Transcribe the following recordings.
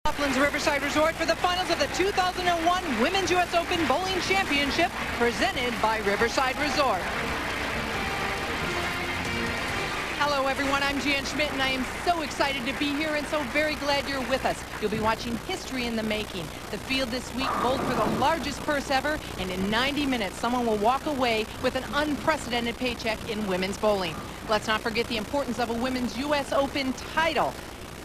Laughlin's Riverside Resort for the finals of the 2001 Women's U.S. Open Bowling Championship, presented by Riverside Resort. Hello everyone, I'm Jan Schmidt and I am so excited to be here and so very glad you're with us. You'll be watching history in the making. The field this week bowled for the largest purse ever, and in 90 minutes someone will walk away with an unprecedented paycheck in women's bowling. Let's not forget the importance of a women's U.S. Open title.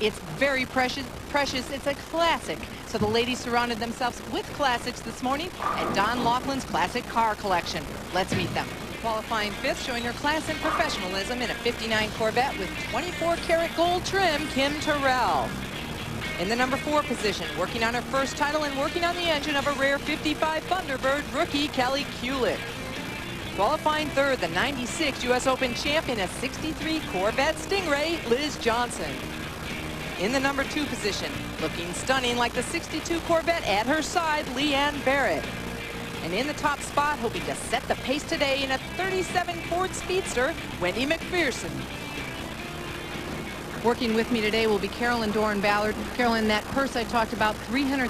It's very precious. It's a classic. So the ladies surrounded themselves with classics this morning at Don Laughlin's Classic Car Collection. Let's meet them. Qualifying fifth, showing her class and professionalism in a 59 Corvette with 24-karat gold trim, Kim Terrell. In the number 4 position, working on her first title and working on the engine of a rare 55 Thunderbird, rookie Kelly Kulick. Qualifying third, the 96 U.S. Open champion, a 63 Corvette Stingray, Liz Johnson. In the number 2 position, looking stunning like the 62 Corvette at her side, Leanne Barrette. And in the top spot, hoping to set the pace today in a 37 Ford Speedster, Wendy Macpherson. Working with me today will be Carolyn Doran-Ballard. Carolyn, that purse I talked about, $300,000,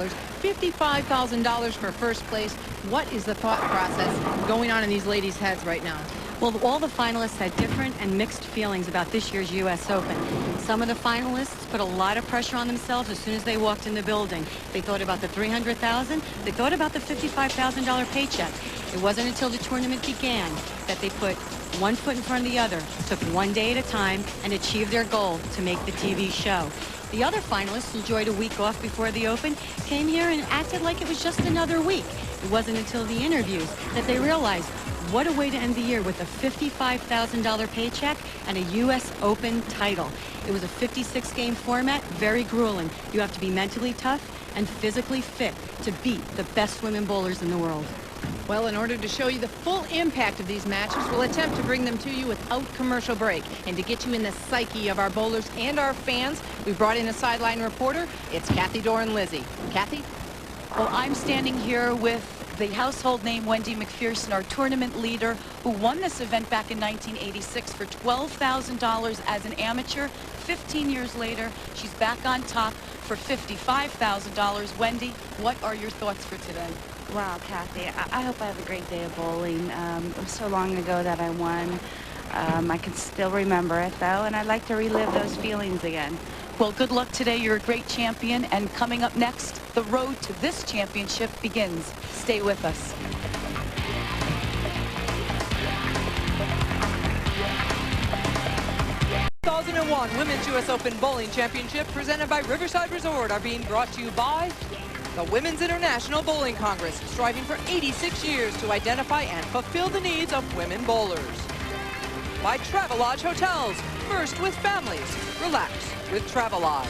$55,000 for first place. What is the thought process going on in these ladies' heads right now? Well, all the finalists had different and mixed feelings about this year's U.S. Open. Some of the finalists put a lot of pressure on themselves as soon as they walked in the building. They thought about the $300,000. They thought about the $55,000 paycheck. It wasn't until the tournament began that they put one foot in front of the other, took one day at a time, and achieved their goal to make the TV show. The other finalists enjoyed a week off before the Open, came here and acted like it was just another week. It wasn't until the interviews that they realized what a way to end the year with a $55,000 paycheck and a U.S. Open title. It was a 56-game format, very grueling. You have to be mentally tough and physically fit to beat the best women bowlers in the world. Well, in order to show you the full impact of these matches, we'll attempt to bring them to you without commercial break. And to get you in the psyche of our bowlers and our fans, we brought in a sideline reporter. It's Kathy Doran-Lizzie. Kathy? Well, I'm standing here with the household name Wendy Macpherson, our tournament leader, who won this event back in 1986 for $12,000 as an amateur. 15 years later, she's back on top for $55,000. Wendy, what are your thoughts for today? Wow, Kathy, I hope I have a great day of bowling. It was so long ago that I won. I can still remember it, though, and I'd like to relive those feelings again. Well, good luck today. You're a great champion. And coming up next, the road to this championship begins. Stay with us. The 2001 Women's U.S. Open Bowling Championship, presented by Riverside Resort, are being brought to you by the Women's International Bowling Congress, striving for 86 years to identify and fulfill the needs of women bowlers. By Travelodge Hotels, first with families, relax with Travelodge.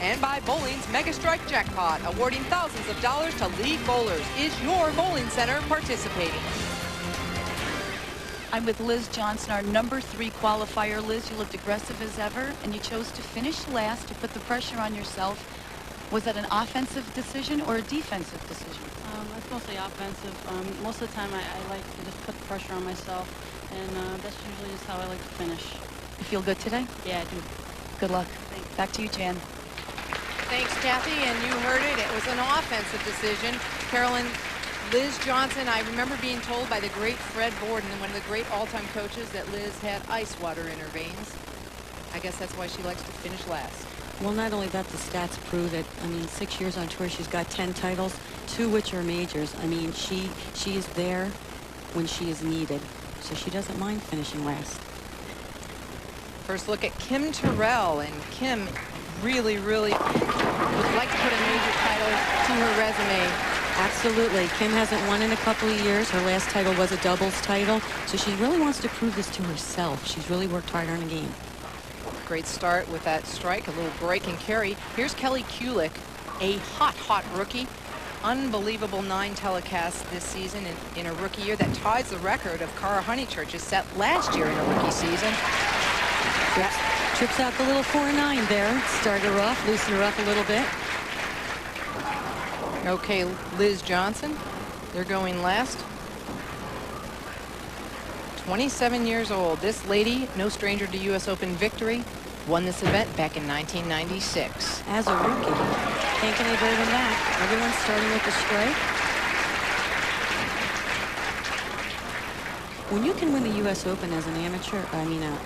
And by Bowling's Mega Strike Jackpot, awarding thousands of dollars to league bowlers. Is your bowling center participating? I'm with Liz Johnson, our number 3 qualifier. Liz, you looked aggressive as ever, and you chose to finish last to put the pressure on yourself. Was that an offensive decision or a defensive decision? It's mostly offensive. Most of the time I like to just put the pressure on myself, and that's usually just how I like to finish. You feel good today? Yeah, I do. Good luck. Thanks. Back to you, Jan. Thanks, Kathy, and you heard it. It was an offensive decision. Carolyn, Liz Johnson, I remember being told by the great Fred Borden, one of the great all-time coaches, that Liz had ice water in her veins. I guess that's why she likes to finish last. Well, not only that, the stats prove it. I mean, 6 years on tour, she's got 10 titles, 2 which are majors. I mean, she is there when she is needed, so she doesn't mind finishing last. First look at Kim Terrell, and Kim really would like to put a major title to her resume. Absolutely. Kim hasn't won in a couple of years. Her last title was a doubles title, so she really wants to prove this to herself. She's really worked hard on the game. Great start with that strike, a little break and carry. Here's Kelly Kulick, a hot rookie. Unbelievable 9 telecasts this season in a rookie year. That ties the record of Cara Honeychurch's set last year in a rookie season. Trips out the little 4-9 there. Started her off, loosened her up a little bit. Okay, Liz Johnson, they're going last. 27 years old. This lady, no stranger to U.S. Open victory. Won this event back in 1996. As a rookie. Can't get any better than that. Everyone's starting with the strike. When you can win the U.S. Open as an amateur,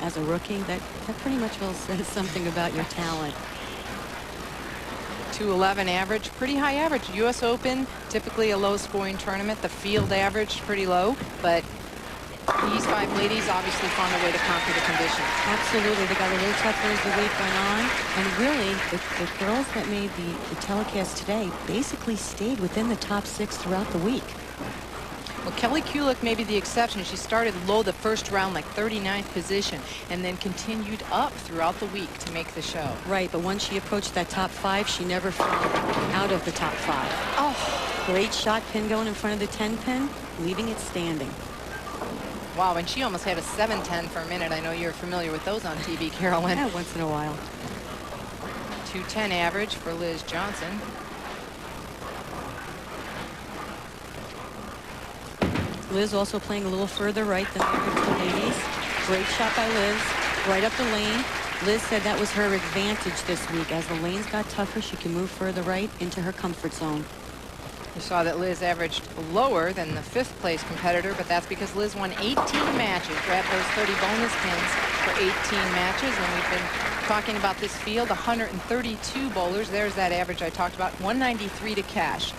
as a rookie, that pretty much will say something about your talent. 211 average, pretty high average. U.S. Open, typically a low-scoring tournament. The field average pretty low, but these 5 ladies obviously found a way to conquer the conditions. Absolutely. They got a little tougher as the week went on. And really, the girls that made the telecast today basically stayed within the top 6 throughout the week. Well, Kelly Kulick may be the exception. She started low the first round, like 39th position, and then continued up throughout the week to make the show. Right, but once she approached that top 5, she never fell out of the top 5. Oh, great shot pin going in front of the 10 pin, leaving it standing. Wow, and she almost had a 7-10 for a minute. I know you're familiar with those on TV, Carolyn. Yeah, once in a while. 210 average for Liz Johnson. Liz also playing a little further right than the ladies. Great shot by Liz, right up the lane. Liz said that was her advantage this week. As the lanes got tougher, she can move further right into her comfort zone. You saw that Liz averaged lower than the 5th place competitor, but that's because Liz won 18 matches, grabbed those 30 bonus pins for 18 matches, and we've been talking about this field, 132 bowlers. There's that average I talked about, 193 to cash.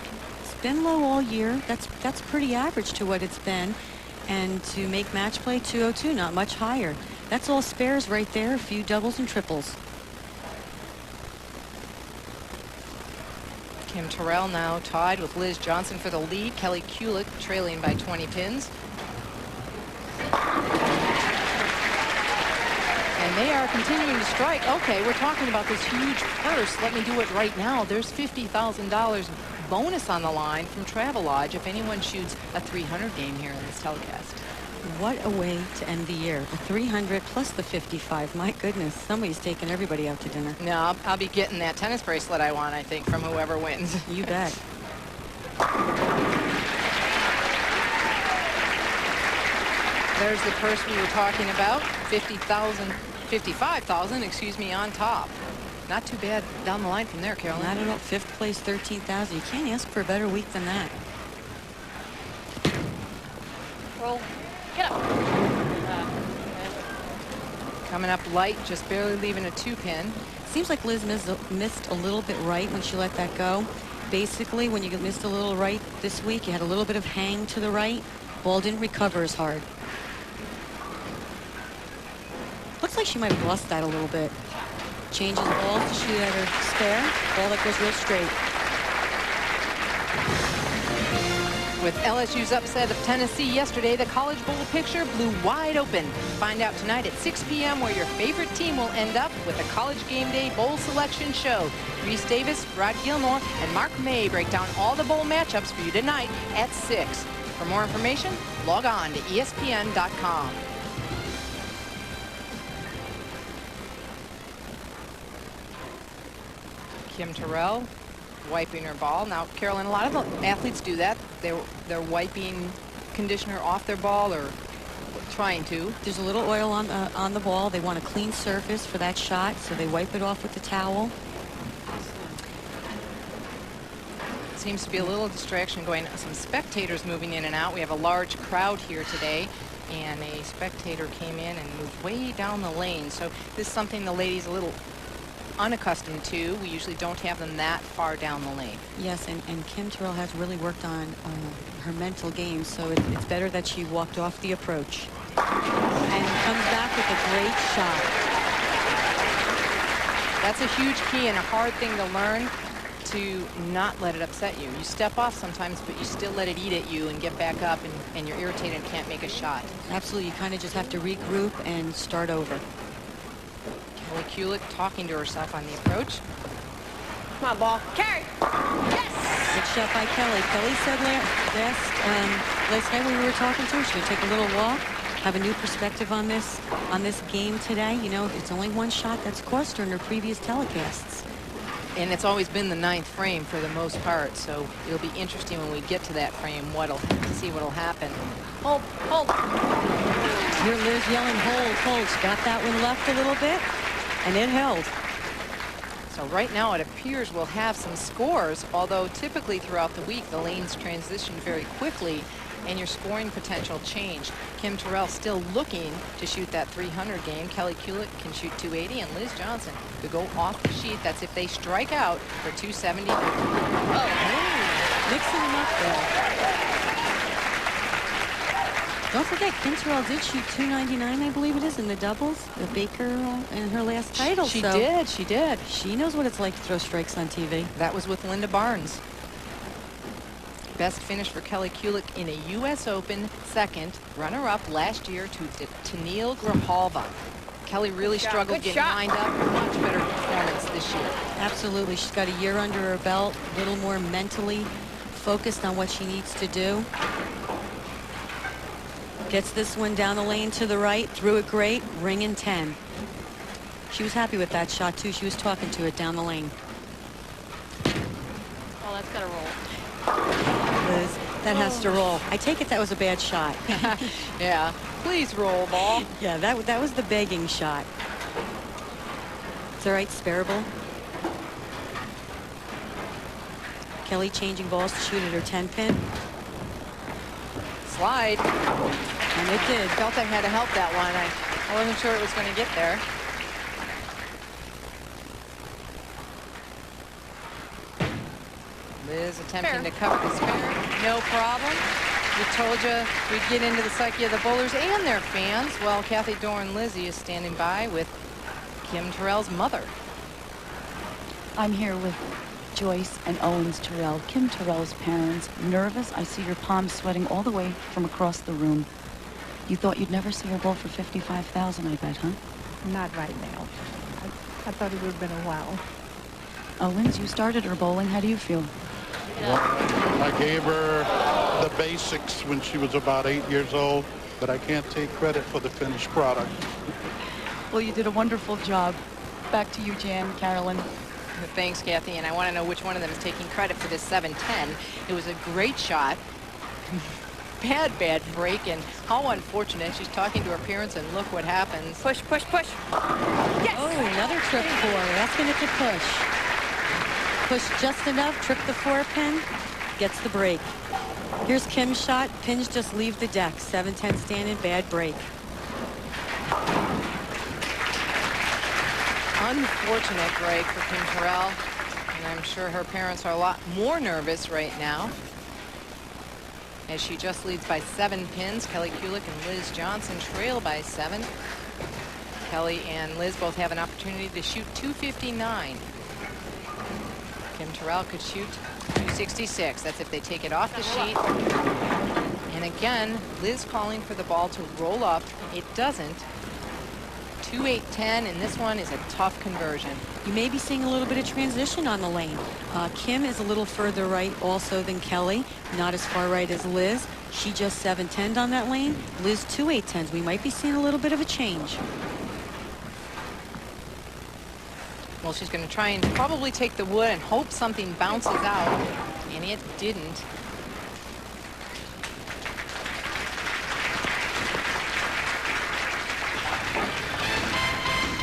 Been low all year. That's pretty average to what it's been, and to make match play 202, not much higher. That's all spares right there, a few doubles and triples. Kim Terrell now tied with Liz Johnson for the lead. Kelly Kulick trailing by 20 pins. And they are continuing to strike. Okay, we're talking about this huge purse. Let me do it right now. There's $50,000 bonus on the line from Travelodge if anyone shoots a 300 game here in this telecast. What a way to end the year. The 300 plus the 55. My goodness, somebody's taking everybody out to dinner. No, I'll be getting that tennis bracelet I want, I think, from whoever wins. You bet. There's the purse we were talking about. 55,000, excuse me, on top. Not too bad down the line from there, Carolyn. Not at all. 5th place, 13,000. You can't ask for a better week than that. Roll. Get up. Coming up light, just barely leaving a 2-pin. Seems like Liz missed a little bit right when she let that go. Basically, when you missed a little right this week, you had a little bit of hang to the right. Ball didn't recover as hard. Looks like she might have lost that a little bit. Changes balls to shoot at her spare. Ball that goes real straight. With LSU's upset of Tennessee yesterday, the College Bowl picture blew wide open. Find out tonight at 6 p.m. where your favorite team will end up with a College Game Day Bowl Selection Show. Reese Davis, Rod Gilmore, and Mark May break down all the bowl matchups for you tonight at 6. For more information, log on to ESPN.com. Kim Terrell wiping her ball. Now, Carolyn, a lot of the athletes do that. They're wiping conditioner off their ball or trying to. There's a little oil on the ball. They want a clean surface for that shot, so they wipe it off with the towel. Seems to be a little distraction going on. Some spectators moving in and out. We have a large crowd here today, and a spectator came in and moved way down the lane. So this is something the ladies a little unaccustomed to. We usually don't have them that far down the lane. Yes, and Kim Terrell has really worked on her mental game, so it's better that she walked off the approach. And comes back with a great shot. That's a huge key and a hard thing to learn, to not let it upset you. You step off sometimes, but you still let it eat at you and get back up, and you're irritated and can't make a shot. Absolutely. You kind of just have to regroup and start over. Kelly Kulick talking to herself on the approach. Come on, ball. Carry. Yes! Good shot by Kelly. Kelly said last night when we were talking to her, she's going to take a little walk, have a new perspective on this game today. You know, it's only one shot that's cost her in her previous telecasts. And it's always been the 9th frame for the most part, so it'll be interesting when we get to that frame, see what'll happen. Hold, hold. Hear Liz yelling, hold, hold. She got that one left a little bit. and it held. So right now it appears we'll have some scores, although typically throughout the week the lanes transition very quickly and your scoring potential change. Kim Terrell still looking to shoot that 300 game. Kelly Kulick can shoot 280, and Liz Johnson could go off the sheet. That's if they strike out for 270. Oh, mixing them up there. Don't forget, Kim Terrell did shoot 299, I believe it is, in the doubles. The Baker in her last title. She so did. She did. She knows what it's like to throw strikes on TV. That was with Linda Barnes. Best finish for Kelly Kulick in a U.S. Open, second, runner-up last year to Tennille Grijalva. Kelly really struggled getting lined up. Much better performance this year. Absolutely. She's got a year under her belt, a little more mentally focused on what she needs to do. Gets this one down the lane to the right, threw it great, ring in 10. She was happy with that shot, too. She was talking to it down the lane. Oh, that's got to roll. Liz, that has to roll. I take it that was a bad shot. Yeah, please roll, ball. Yeah, that was the begging shot. It's all right, Sparable. Kelly changing balls to shoot at her 10-pin. Slide. And it did. Felt I had to help that one. I wasn't sure it was going to get there. Liz attempting to cover the spare. No problem. We told you we'd get into the psyche of the bowlers and their fans. Well, Kathy Doran Lizzie is standing by with Kim Terrell's mother. I'm here with Joyce and Owens Terrell, Kim Terrell's parents. Nervous? I see your palms sweating all the way from across the room. You thought you'd never see her bowl for $55,000, I bet, huh? Not right now. I thought it would have been a while. Owens, you started her bowling. How do you feel? Well, I gave her the basics when she was about 8 years old, but I can't take credit for the finished product. Well, you did a wonderful job. Back to you, Jan, Carolyn. Thanks, Kathy, and I want to know which one of them is taking credit for this 710. It was a great shot. Bad break, and how unfortunate. She's talking to her parents, and look what happens. Push, push, push. Yes! Oh, another trip 4. Asking it to push. Push just enough, trip the 4-pin, gets the break. Here's Kim's shot. Pins just leave the deck. 7-10 standing, bad break. Unfortunate break for Kim Terrell, and I'm sure her parents are a lot more nervous right now as she just leads by 7 pins. Kelly Kulick and Liz Johnson trail by 7. Kelly and Liz both have an opportunity to shoot 259. Kim Terrell could shoot 266. That's if they take it off the sheet. And again, Liz calling for the ball to roll up. It doesn't. 2-8-10, and this one is a tough conversion. You may be seeing a little bit of transition on the lane. Kim is a little further right also than Kelly, not as far right as Liz. She just 7-10'd on that lane. Liz 2-8-10's. We might be seeing a little bit of a change. Well, she's going to try and probably take the wood and hope something bounces out, and it didn't.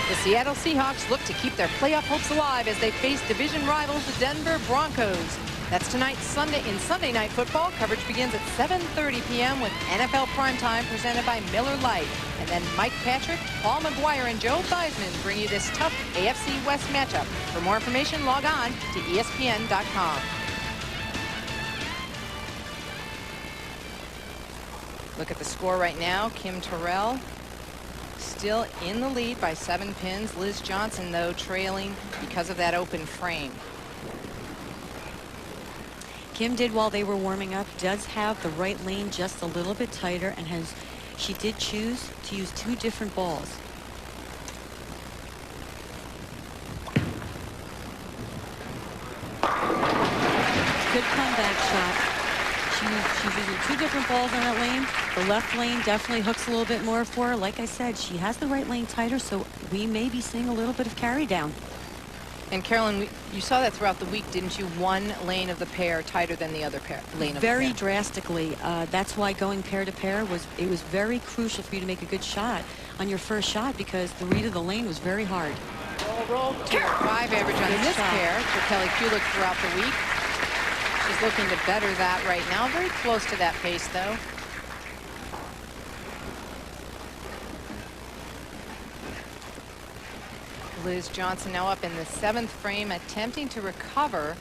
The Seattle Seahawks look to keep their playoff hopes alive as they face division rivals, the Denver Broncos. That's tonight, Sunday Night Football. Coverage begins at 7:30 p.m. with NFL Primetime presented by Miller Lite. And then Mike Patrick, Paul McGuire, and Joe Theismann bring you this tough AFC West matchup. For more information, log on to ESPN.com. Look at the score right now. Kim Terrell still in the lead by 7 pins. Liz Johnson, though, trailing because of that open frame. Kim did, while they were warming up, does have the right lane just a little bit tighter, and she did choose to use 2 different balls. Good comeback shot. She's using 2 different balls on that lane. The left lane definitely hooks a little bit more for her. Like I said, she has the right lane tighter, so we may be seeing a little bit of carry down. And Carolyn, you saw that throughout the week, didn't you? One lane of the pair tighter than the other lane of the pair. Very drastically. That's why going pair to pair was very crucial for you to make a good shot on your first shot, because the read of the lane was very hard. 205 average on this pair for Kelly Kulick throughout the week. She's looking to better that right now. Very close to that pace, though. Liz Johnson now up in the 7th frame, attempting to recover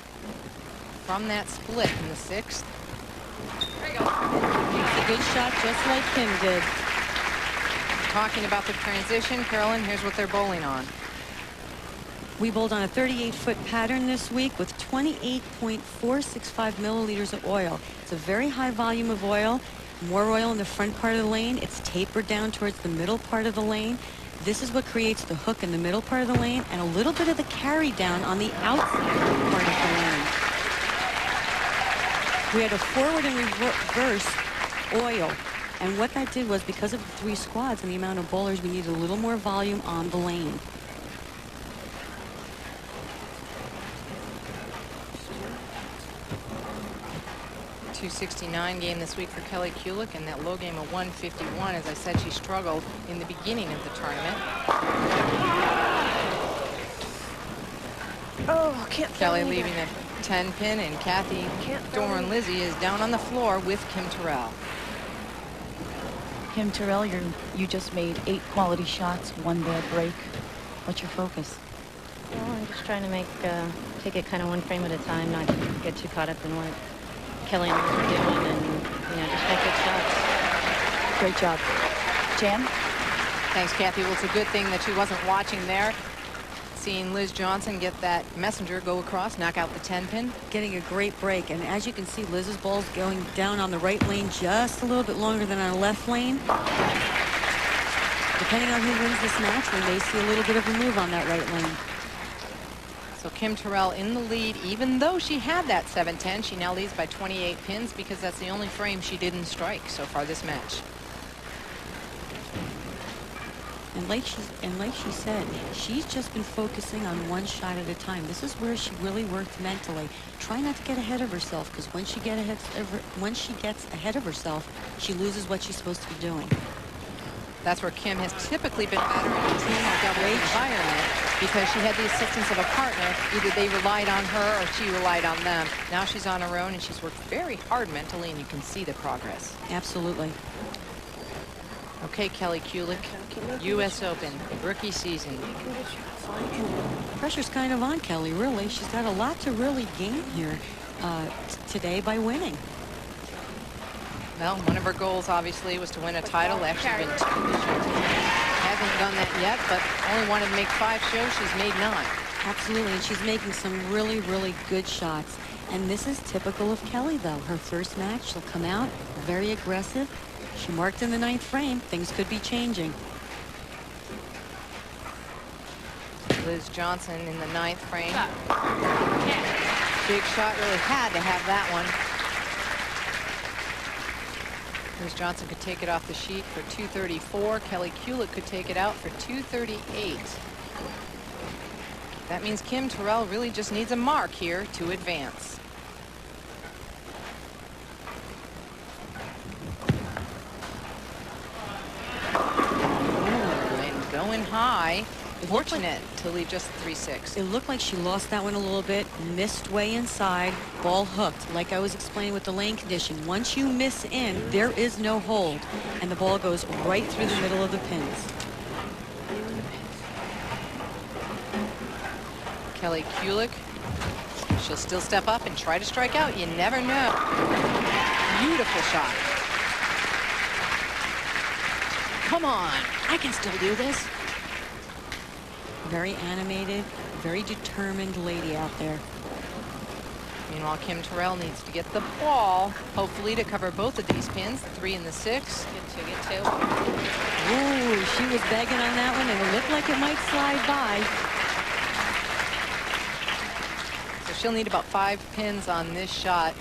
from that split in the 6th. There you go. It's a good shot, just like Kim did. Talking about the transition, Carolyn, here's what they're bowling on. We bowled on a 38-foot pattern this week with 28.465 milliliters of oil. It's a very high volume of oil. More oil in the front part of the lane. It's tapered down towards the middle part of the lane. This is what creates the hook in the middle part of the lane and a little bit of the carry down on the outside part of the lane. We had a forward and reverse oil. And what that did was, because of the 3 squads and the amount of bowlers, we needed a little more volume on the lane. .269 game this week for Kelly Kulick, and that low game of 151. As I said, she struggled in the beginning of the tournament. Oh, can't Kelly leaving a 10 pin, and Kathy Doran Lizzie is down on the floor with Kim Terrell. Kim Terrell, you just made 8 quality shots, 1 bad break. What's your focus? Well, I'm just trying to take it kind of one frame at a time, not get too caught up in what Kelly and I were doing, and just make good shots. Great job. Jan? Thanks, Kathy. Well, it's a good thing that she wasn't watching there. Seeing Liz Johnson get that messenger go across, knock out the 10 pin. Getting a great break, and as you can see, Liz's ball's going down on the right lane just a little bit longer than our left lane. Depending on who wins this match, we may see a little bit of a move on that right lane. So Kim Terrell in the lead, even though she had that 7-10, she now leads by 28 pins because that's the only frame she didn't strike so far this match. And like she said, she's just been focusing on one shot at a time. This is where she really worked mentally. Try not to get ahead of herself, because when she gets ahead of herself, she loses what she's supposed to be doing. That's where Kim has typically been better in a team or double environment, because she had the assistance of a partner. Either they relied on her or she relied on them. Now she's on her own, and she's worked very hard mentally, and you can see the progress. Absolutely. Okay, Kelly Kulick, U.S. Open, rookie season. Pressure's kind of on Kelly, really. She's got a lot to really gain here today by winning. Well, one of her goals, obviously, was to win a title. Actually, hasn't done that yet, but only wanted to make 5 shows. She's made 9. Absolutely, and she's making some really, really good shots. And this is typical of Kelly, though. Her first match, she'll come out very aggressive. She marked in the 9th frame. Things could be changing. Liz Johnson in the 9th frame. Big shot, really had to have that one. Liz Johnson could take it off the sheet for 234. Kelly Kulick could take it out for 238. That means Kim Terrell really just needs a mark here to advance. And going high. Fortunate to leave just 3-6. It looked like she lost that one a little bit, missed way inside, ball hooked. Like I was explaining with the lane condition, once you miss in, there is no hold, and the ball goes right through the middle of the pins. Kelly Kulick, she'll still step up and try to strike out. You never know. Beautiful shot. Come on, I can still do this. Very animated, very determined lady out there. Meanwhile, Kim Terrell needs to get the ball, hopefully, to cover both of these pins, the 3 and the 6. Get two. Ooh, she was begging on that one, and it looked like it might slide by. So she'll need about 5 pins on this shot.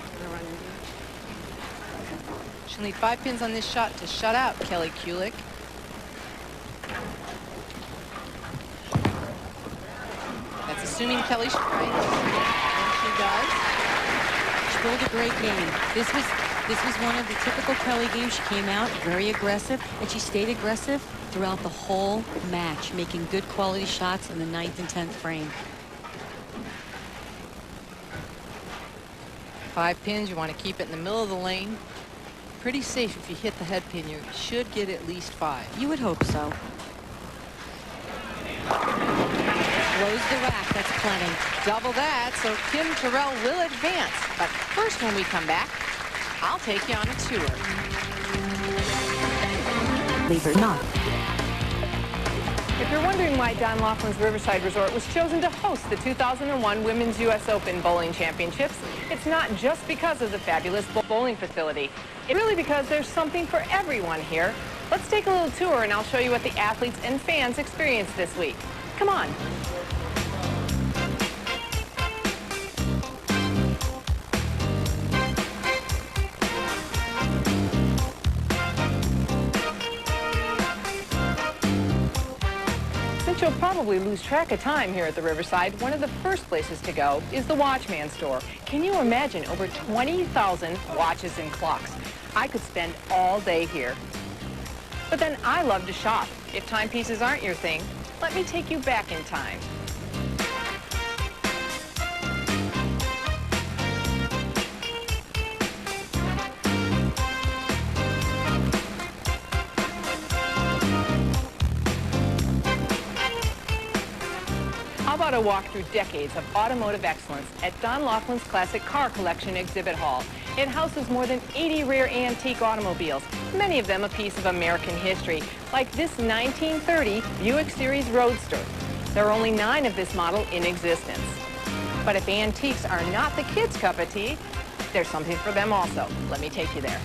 She'll need 5 pins on this shot to shut out Kelly Kulick. That's assuming Kelly strikes, and she does. She bowled a great game. This was one of the typical Kelly games. She came out very aggressive, and she stayed aggressive throughout the whole match, making good quality shots in the 9th and 10th frame. 5 pins, you want to keep it in the middle of the lane. Pretty safe if you hit the head pin. You should get at least 5. You would hope so. Close the rack, that's plenty. Double that, so Kim Terrell will advance. But first, when we come back, I'll take you on a tour. Leave or not. If you're wondering why Don Laughlin's Riverside Resort was chosen to host the 2001 Women's U.S. Open Bowling Championships, it's not just because of the fabulous bowling facility. It's really because there's something for everyone here. Let's take a little tour and I'll show you what the athletes and fans experienced this week. Come on. Since you'll probably lose track of time here at the Riverside, one of the first places to go is the Watchman store. Can you imagine over 20,000 watches and clocks? I could spend all day here. But then I love to shop. If timepieces aren't your thing, let me take you back in time. How about a walk through decades of automotive excellence at Don Laughlin's Classic Car Collection Exhibit Hall? It houses more than 80 rare antique automobiles, many of them a piece of American history, like this 1930 Buick Series Roadster. There are only 9 of this model in existence. But if antiques are not the kids' cup of tea, there's something for them also. Let me take you there.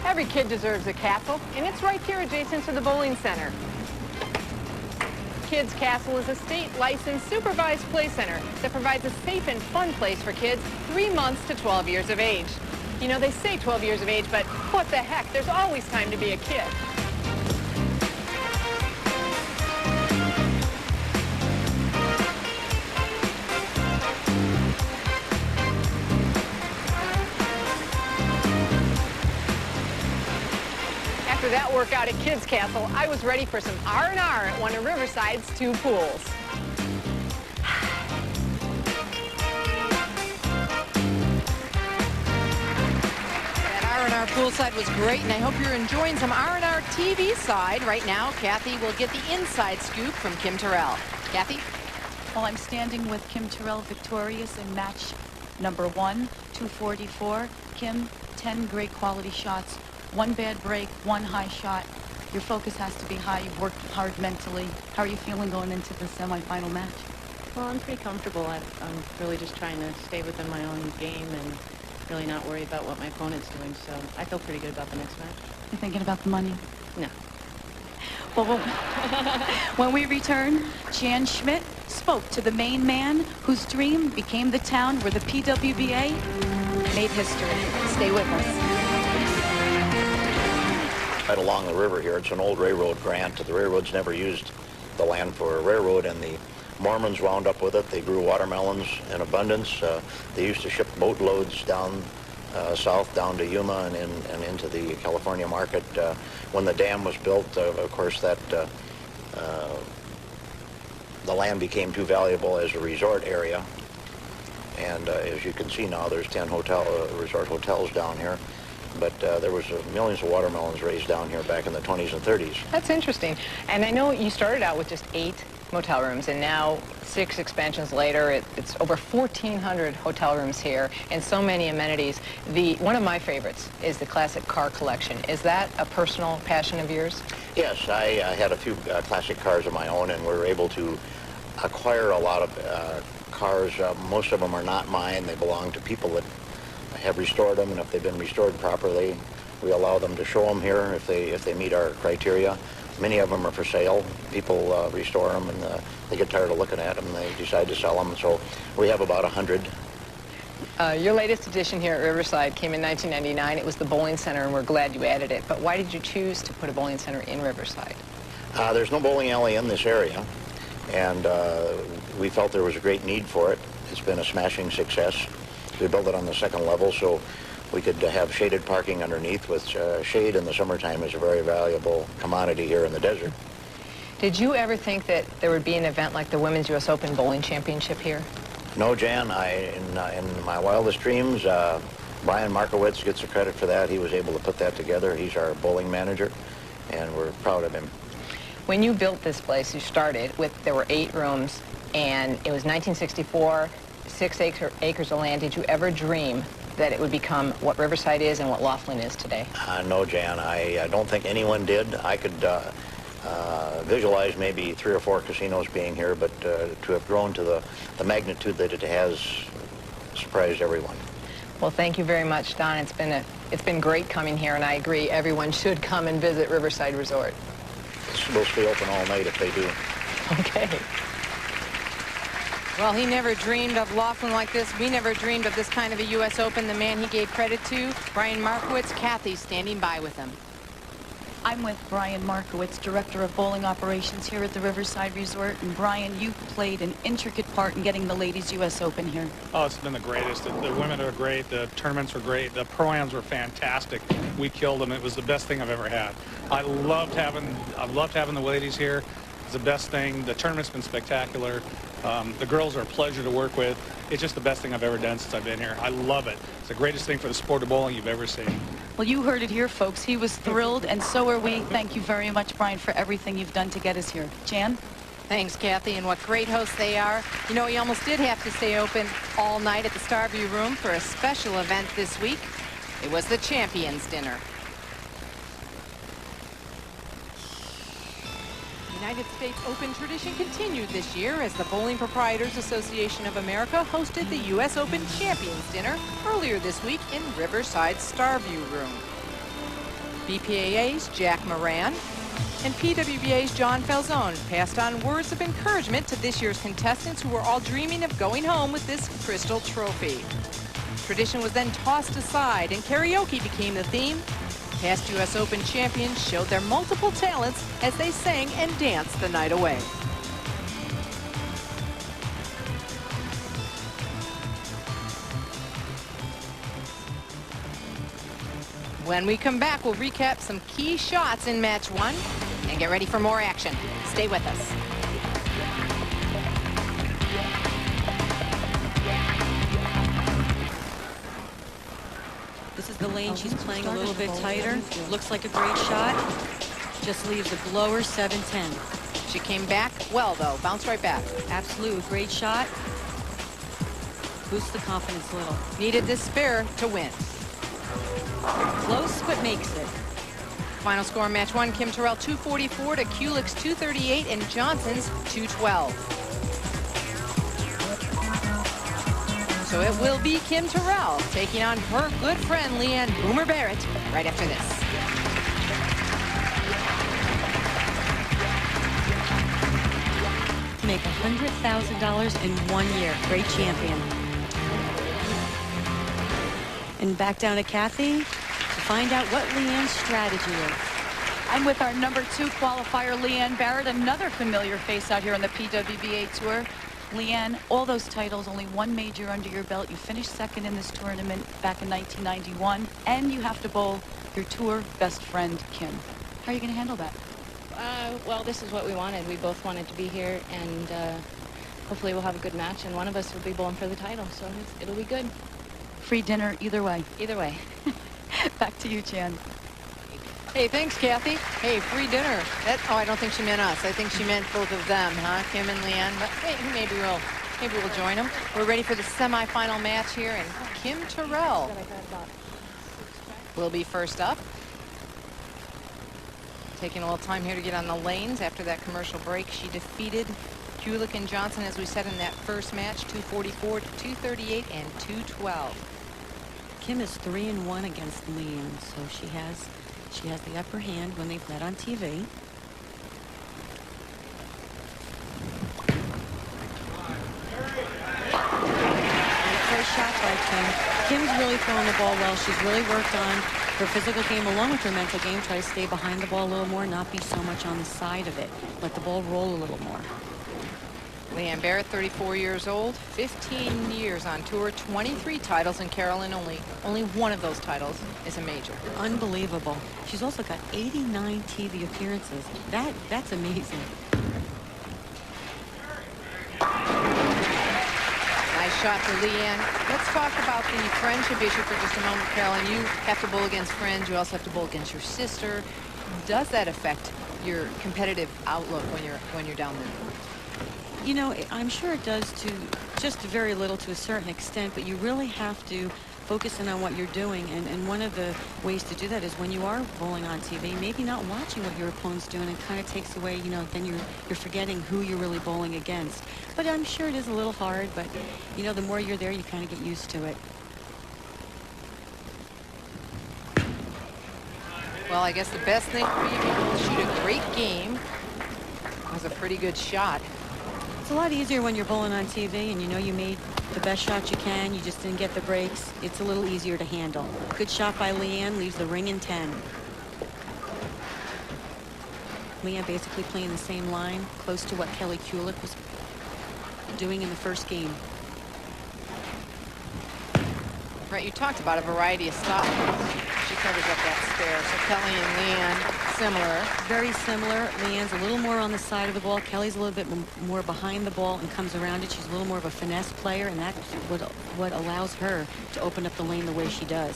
Every kid deserves a castle, and it's right here adjacent to the bowling center. Kids Castle is a state-licensed, supervised play center that provides a safe and fun place for kids 3 months to 12 years of age. You know, they say 12 years of age, but what the heck, there's always time to be a kid. After that workout at Kids Castle, I was ready for some R&R at one of Riverside's 2 pools. That R&R poolside was great, and I hope you're enjoying some R&R TV side. Right now, Kathy will get the inside scoop from Kim Terrell. Kathy? Well, I'm standing with Kim Terrell, victorious in match number 1, 244. Kim, 10 great quality shots. 1 bad break, 1 high shot. Your focus has to be high. You've worked hard mentally. How are you feeling going into the semifinal match? Well, I'm pretty comfortable. I'm really just trying to stay within my own game and really not worry about what my opponent's doing. So I feel pretty good about the next match. You thinking about the money? No. Well, when we return, Jan Schmidt spoke to the main man whose dream became the town where the PWBA made history. Stay with us. Right along the river here, it's an old railroad grant. The railroads never used the land for a railroad, and the Mormons wound up with it. They grew watermelons in abundance. They used to ship boatloads down south, down to Yuma and into the California market. When the dam was built, of course, that the land became too valuable as a resort area. And as you can see now, there's 10 resort hotels down here. But there was millions of watermelons raised down here back in the 20s and 30s. That's interesting. And I know you started out with just 8 motel rooms, and now 6 expansions later, it's over 1,400 hotel rooms here and so many amenities. One of my favorites is the classic car collection. Is that a personal passion of yours? Yes, I had a few classic cars of my own, and we were able to acquire a lot of cars. Most of them are not mine. They belong to people that have restored them, and if they've been restored properly, we allow them to show them here if they meet our criteria. Many of them are for sale. People restore them, and they get tired of looking at them, and they decide to sell them. So we have about 100. Your latest edition here at Riverside came in 1999. It was the bowling center, and we're glad you added it. But why did you choose to put a bowling center in Riverside? There's no bowling alley in this area, and we felt there was a great need for it. It's been a smashing success. We built it on the second level so we could have shaded parking underneath, with shade in the summertime is a very valuable commodity here in the desert. Did you ever think that there would be an event like the Women's U.S. Open Bowling Championship here? No, Jan, in my wildest dreams, Brian Markowitz gets the credit for that. He was able to put that together. He's our bowling manager, and we're proud of him. When you built this place, you started with, there were 8 rooms, and it was 1964, 6 acres of land. Did you ever dream that it would become what Riverside is and what Laughlin is today? No, Jan, I don't think anyone did. I could visualize maybe 3 or 4 casinos being here, but to have grown to the magnitude that it has surprised everyone. Well, thank you very much, Don. It's been great coming here, and I agree everyone should come and visit Riverside Resort. We'll stay open all night if they do. Okay. Well, he never dreamed of Laughlin like this. We never dreamed of this kind of a U.S. Open. The man he gave credit to, Brian Markowitz. Kathy standing by with him. I'm with Brian Markowitz, Director of Bowling Operations here at the Riverside Resort. And Brian, you played an intricate part in getting the Ladies U.S. Open here. Oh, it's been the greatest. The women are great. The tournaments were great. The pro-ams were fantastic. We killed them. It was the best thing I've ever had. I've loved having the ladies here. It's the best thing. The tournament's been spectacular. The girls are a pleasure to work with. It's just the best thing I've ever done since I've been here. I love it. It's the greatest thing for the sport of bowling you've ever seen. Well, you heard it here, folks. He was thrilled, and so are we. Thank you very much, Brian, for everything you've done to get us here. Jan? Thanks, Kathy, and what great hosts they are. You know, he almost did have to stay open all night at the Starview Room for a special event this week. It was the Champions Dinner. United States Open tradition continued this year as the Bowling Proprietors Association of America hosted the U.S. Open Champions Dinner earlier this week in Riverside Starview Room. BPAA's Jack Moran and PWBA's John Falzone passed on words of encouragement to this year's contestants who were all dreaming of going home with this crystal trophy. Tradition was then tossed aside and karaoke became the theme. Past U.S. Open champions showed their multiple talents as they sang and danced the night away. When we come back, we'll recap some key shots in match 1 and get ready for more action. Stay with us. This is the lane she's playing a little bit tighter. Looks like a great shot. Just leaves a blower 7-10. She came back well, though. Bounced right back. Absolute great shot. Boosts the confidence a little. Needed this spare to win. Close, but makes it. Final score in match 1, Kim Terrell 244 to Kulick's 238 and Johnson's 212. So it will be Kim Terrell taking on her good friend Leanne Barrette right after this. To make $100,000 in 1 year. Great champion. And back down to Kathy to find out what Leanne's strategy is. I'm with our number 2 qualifier, Leanne Barrette, another familiar face out here on the PWBA Tour. Leanne, all those titles, only 1 major under your belt. You finished second in this tournament back in 1991, and you have to bowl your tour best friend, Kim. How are you going to handle that? Well, this is what we wanted. We both wanted to be here, and hopefully we'll have a good match, and one of us will be bowling for the title, so it'll be good. Free dinner either way. Either way. Back to you, Jan. Hey, thanks, Kathy. Hey, free dinner. Oh, I don't think she meant us. I think she meant both of them, huh? Kim and Leanne. But hey, maybe we'll join them. We're ready for the semifinal match here, and Kim Terrell will be first up. Taking a little time here to get on the lanes after that commercial break. She defeated Kulick and Johnson, as we said in that first match, 244 to 238 and 212. Kim is 3-1 against Leanne, so she has the upper hand when they've met on TV. First shot by Kim. Kim's really throwing the ball well. She's really worked on her physical game along with her mental game. Try to stay behind the ball a little more, not be so much on the side of it. Let the ball roll a little more. Leanne Barrette, 34 years old, 15 years on tour, 23 titles in Carolyn. Only one of those titles is a major. Unbelievable. She's also got 89 TV appearances. That's amazing. Nice shot for Leanne. Let's talk about the friendship issue for just a moment, Carolyn. You have to bowl against friends. You also have to bowl against your sister. Does that affect your competitive outlook when you're down there? You know, I'm sure it does to just very little to a certain extent, but you really have to focus in on what you're doing. And one of the ways to do that is when you are bowling on TV, maybe not watching what your opponent's doing. It kind of takes away, you know, then you're forgetting who you're really bowling against. But I'm sure it is a little hard, but, you know, the more you're there, you kind of get used to it. Well, I guess the best thing for you people to shoot a great game was a pretty good shot. It's a lot easier when you're bowling on TV and you know you made the best shot you can. You just didn't get the breaks. It's a little easier to handle. Good shot by Leanne. Leaves the ring in 10. Leanne basically playing the same line, close to what Kelly Kulick was doing in the first game. Right, you talked about a variety of styles. She covers up that spare. So Kelly and Leanne, similar. Very similar. Leanne's a little more on the side of the ball. Kelly's a little bit more behind the ball and comes around it. She's a little more of a finesse player, and that's what allows her to open up the lane the way she does.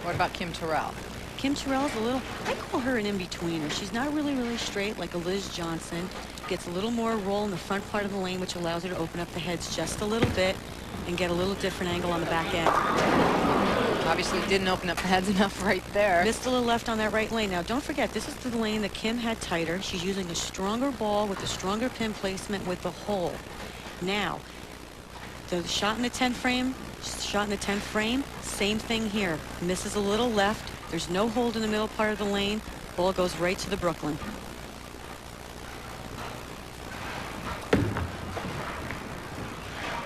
What about Kim Terrell? Kim Terrell's a little, I call her an in-betweener. She's not really straight like a Liz Johnson. Gets a little more roll in the front part of the lane, which allows her to open up the heads just a little bit and get a little different angle on the back end. Obviously didn't open up the heads enough right there. Missed a little left on that right lane. Now, don't forget, this is the lane that Kim had tighter. She's using a stronger ball with a stronger pin placement with the hole. Now, the shot in the 10 frame, same thing here. Misses a little left. There's no hold in the middle part of the lane. Ball goes right to the Brooklyn.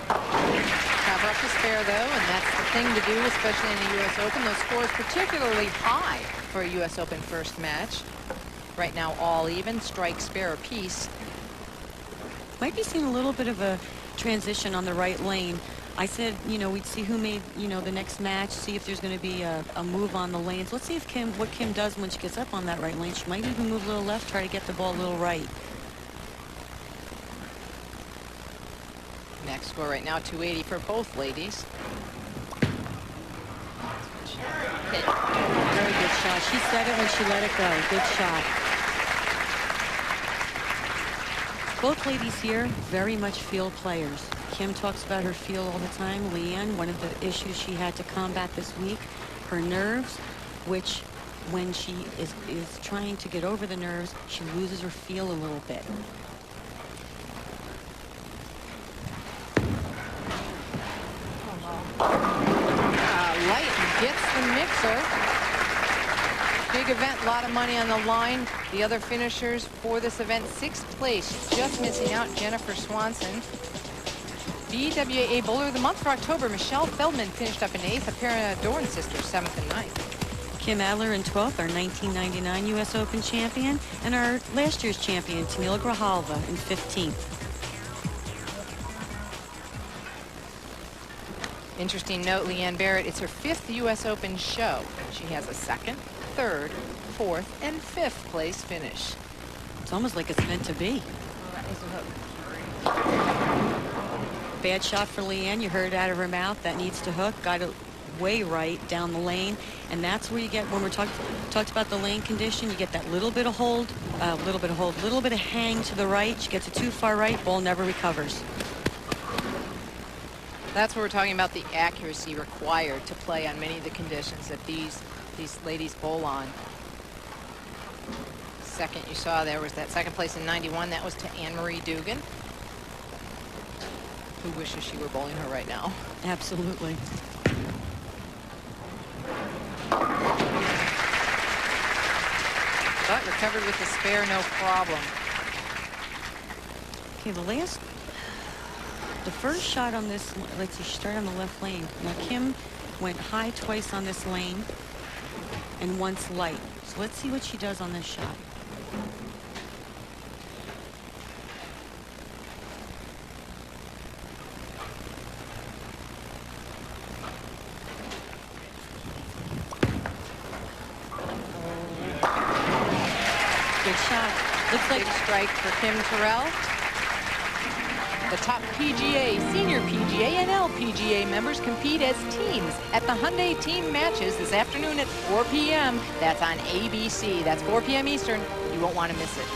Cover up the spare, though, and that's the thing to do, especially in the U.S. Open. Those scores particularly high for a U.S. Open first match. Right now, all even, strike, spare, apiece. Might be seeing a little bit of a transition on the right lane. I said, you know, we'd see who made, you know, the next match, see if there's going to be a move on the lanes. Let's see if what Kim does when she gets up on that right lane. She might even move a little left, try to get the ball a little right. Next score right now, 280 for both ladies. Very good shot. She said it when she let it go. Good shot. Both ladies here, very much field players. Kim talks about her feel all the time. Leanne, one of the issues she had to combat this week, her nerves, which when she is trying to get over the nerves, she loses her feel a little bit. Light gets the mixer. Big event, a lot of money on the line. The other finishers for this event, 6th place, just missing out, Jennifer Swanson. BWA Bowler of the Month for October, Michelle Feldman finished up in 8th. A pair of Dorn sisters, 7th and 9th. Kim Adler in 12th, our 1999 U.S. Open champion, and our last year's champion, Tamila Grijalva, in 15th. Interesting note, Leanne Barrette, it's her 5th U.S. Open show. She has a 2nd, 3rd, 4th, and 5th place finish. It's almost like it's meant to be. Bad shot for Leanne. You heard it out of her mouth. That needs to hook. Got it way right down the lane. And that's where you get, when we're talked about the lane condition, you get that little bit of hold, little bit of hang to the right. She gets it too far right. Ball never recovers. That's what we're talking about, the accuracy required to play on many of the conditions that these ladies bowl on. Second you saw there was that 2nd place in 91. That was to Anne-Marie Dugan, who wishes she were bowling her right now. Absolutely. But recovered with the spare, no problem. Okay, the last The first shot on this, let's see, she started on the left lane. Now Kim went high twice on this lane and once light. So let's see what she does on this shot. Good shot. Looks like Big strike for Kim Terrell. The top PGA, senior PGA, and LPGA members compete as teams at the Hyundai Team Matches this afternoon at 4 p.m. That's on ABC. That's 4 p.m. Eastern. You won't want to miss it.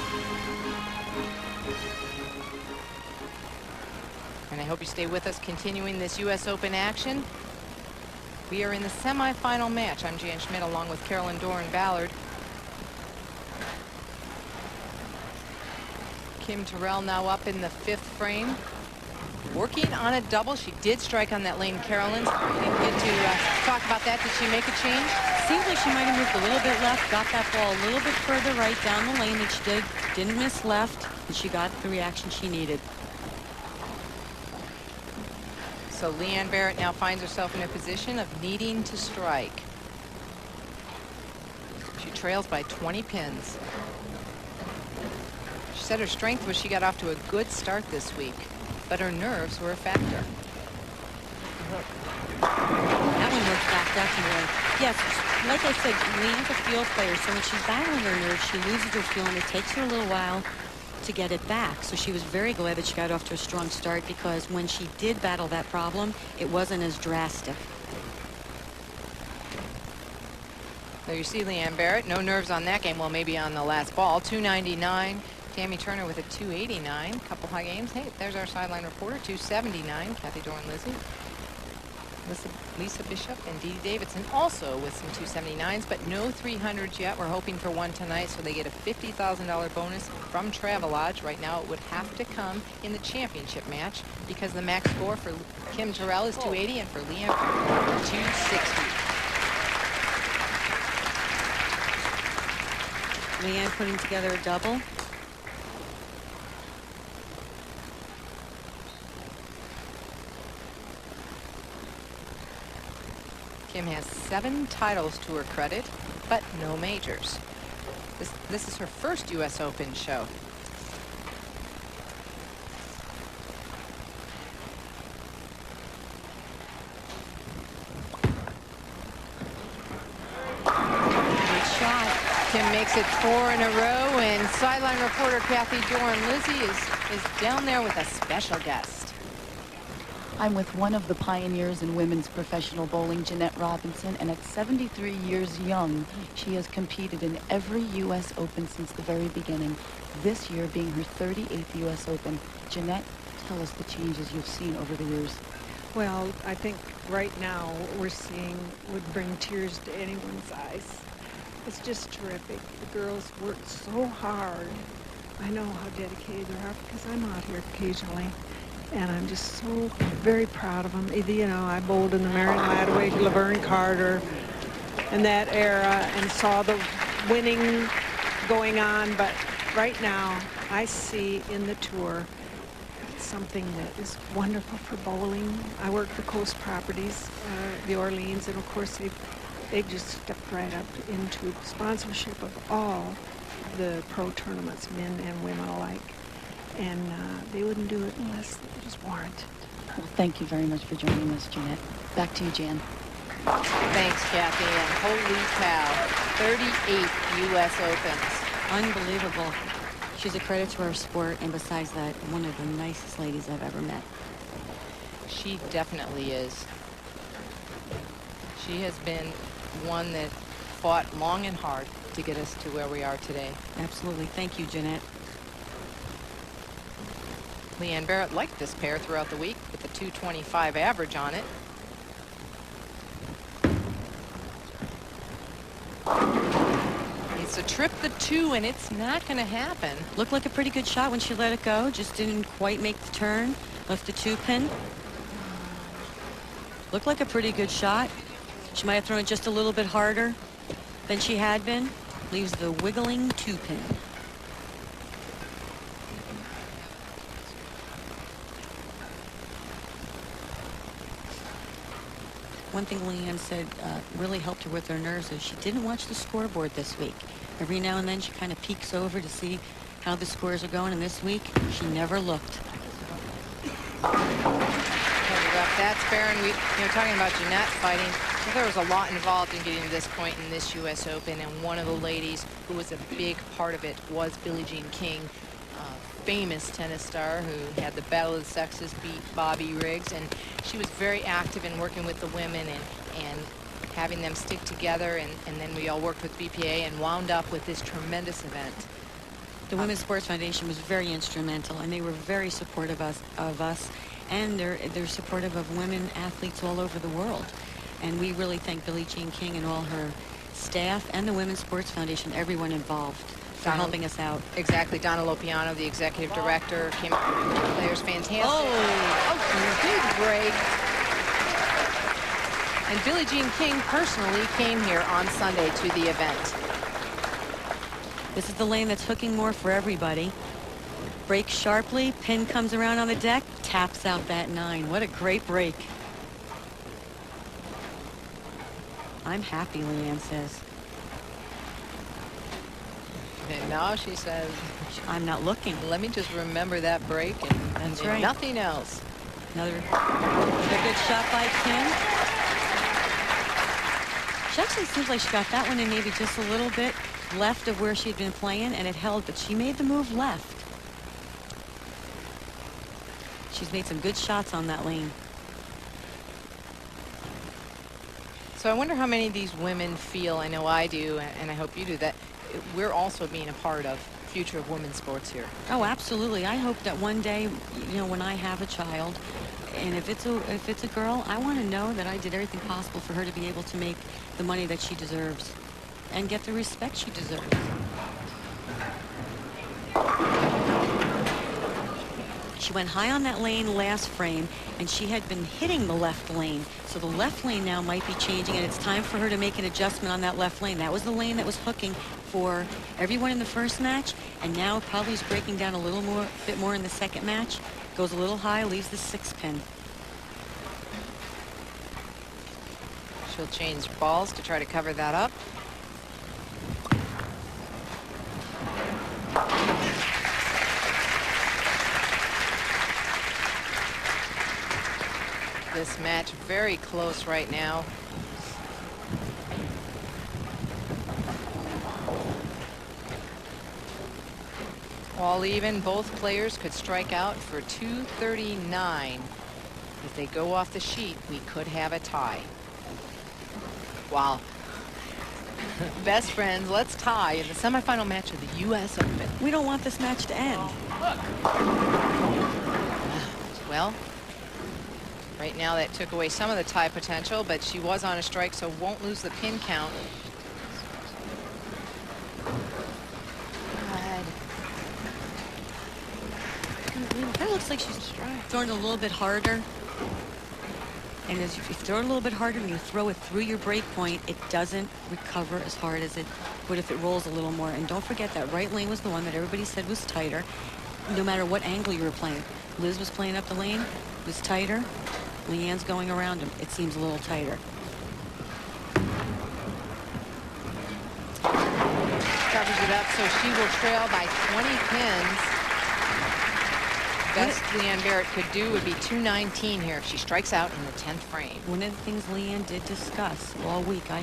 And I hope you stay with us continuing this U.S. Open action. We are in the semifinal match. I'm Jan Schmidt along with Carolyn Doran-Ballard. Kim Terrell now up in the 5th frame. Working on a double. She did strike on that lane, Carolyn. Didn't get to talk about that. Did she make a change? Seems like she might have moved a little bit left, got that ball a little bit further right down the lane that she didn't miss left, and she got the reaction she needed. So Leanne Barrette now finds herself in a position of needing to strike. She trails by 20 pins. She said her strength was she got off to a good start this week, but her nerves were a factor. That one worked back, definitely. Yes, like I said, Leanne's a field player, so when she's battling her nerves, she loses her feel, and it takes her a little while to get it back. So she was very glad that she got off to a strong start, because when she did battle that problem, it wasn't as drastic. So you see Leanne Barrette, no nerves on that game. Well, maybe on the last ball. 299. Tammy Turner with a 289. Couple high games. Hey, there's our sideline reporter. 279. Kathy Doran-Lizzie. Lisa Bishop and Dee Davidson also with some 279s, but no 300s yet. We're hoping for one tonight, so they get a $50,000 bonus from Travelodge. Right now, it would have to come in the championship match, because the max score for Kim Terrell is 280 and for Leanne 260. Leanne putting together a double. Kim has 7 titles to her credit, but no majors. This is her first U.S. Open show. Good shot. Kim makes it 4 in a row, and sideline reporter Kathy Doran-Lizzie is down there with a special guest. I'm with one of the pioneers in women's professional bowling, Jeanette Robinson, and at 73 years young, she has competed in every U.S. Open since the very beginning, this year being her 38th U.S. Open. Jeanette, tell us the changes you've seen over the years. Well, I think right now what we're seeing would bring tears to anyone's eyes. It's just terrific. The girls work so hard. I know how dedicated they are because I'm out here occasionally. And I'm just so very proud of them. You know, I bowled in the Marion Ladaway, Laverne Carter, in that era, and saw the winning going on. But right now, I see in the tour something that is wonderful for bowling. I work for Coast Properties, the Orleans, and of course they just stepped right up into sponsorship of all the pro tournaments, men and women alike. And they wouldn't do it unless it was warranted. Well, thank you very much for joining us, Jeanette. Back to you, Jan. Thanks, Kathy. And holy cow, 38 U.S. Opens. Unbelievable. She's a credit to our sport, and besides that, one of the nicest ladies I've ever met. She definitely is. She has been one that fought long and hard to get us to where we are today. Absolutely. Thank you, Jeanette. Leanne Barrette liked this pair throughout the week with a 225 average on it. It's a trip the 2, and it's not going to happen. Looked like a pretty good shot when she let it go. Just didn't quite make the turn. Left the 2-pin. Looked like a pretty good shot. She might have thrown it just a little bit harder than she had been. Leaves the wiggling 2-pin. one thing Leanne said really helped her with her nerves is she didn't watch the scoreboard this week. Every now and then she kind of peeks over to see how the scores are going, and this week she never looked. That's fair, and talking about Jeanette fighting, there was a lot involved in getting to this point in this U.S. Open, and one of the ladies who was a big part of it was Billie Jean King, famous tennis star who had the Battle of the Sexes, beat Bobby Riggs, and she was very active in working with the women and having them stick together, and then we all worked with BPA and wound up with this tremendous event. The Women's Sports Foundation was very instrumental, and they were very supportive of us, and they're supportive of women athletes all over the world. And we really thank Billie Jean King and all her staff and the Women's Sports Foundation, everyone involved, for helping us out. Exactly. Donna Lopiano, the executive director, came up with the players. Fantastic. Big break. And Billie Jean King personally came here on Sunday to the event. This is the lane that's hooking more for everybody. Breaks sharply, pin comes around on the deck, taps out that 9. What a great break. I'm happy, Leanne says. And now she says, I'm not looking. Let me just remember that break and right. Nothing else. Another good shot by Kim. She actually seems like she got that one in maybe just a little bit left of where she'd been playing, and it held, but she made the move left. She's made some good shots on that lane. So I wonder how many of these women feel, I know I do, and I hope you do, that we're also being a part of the future of women's sports here. Oh, absolutely. I hope that one day, when I have a child, and if it's a girl, I want to know that I did everything possible for her to be able to make the money that she deserves and get the respect she deserves. She went high on that lane last frame, and she had been hitting the left lane. So the left lane now might be changing, and it's time for her to make an adjustment on that left lane. That was the lane that was hooking for everyone in the first match, and now probably is breaking down a bit more in the second match. Goes a little high, leaves the 6 pin. She'll change balls to try to cover that up. This match very close right now. All even, both players could strike out for 239. If they go off the sheet, we could have a tie. Wow. Best friends, let's tie in the semifinal match of the U.S. Open. We don't want this match to end. Well, right now that took away some of the tie potential, but she was on a strike, so won't lose the pin count. That looks like she's throwing a little bit harder. And as you throw it a little bit harder and you throw it through your break point, it doesn't recover as hard as it would if it rolls a little more. And don't forget that right lane was the one that everybody said was tighter, no matter what angle you were playing. Liz was playing up the lane, was tighter. Leanne's going around him. It seems a little tighter. Covers it up, so she will trail by 20 pins. Best Leanne Barrette could do would be 219 here if she strikes out in the 10th frame. One of the things Leanne did discuss all week, I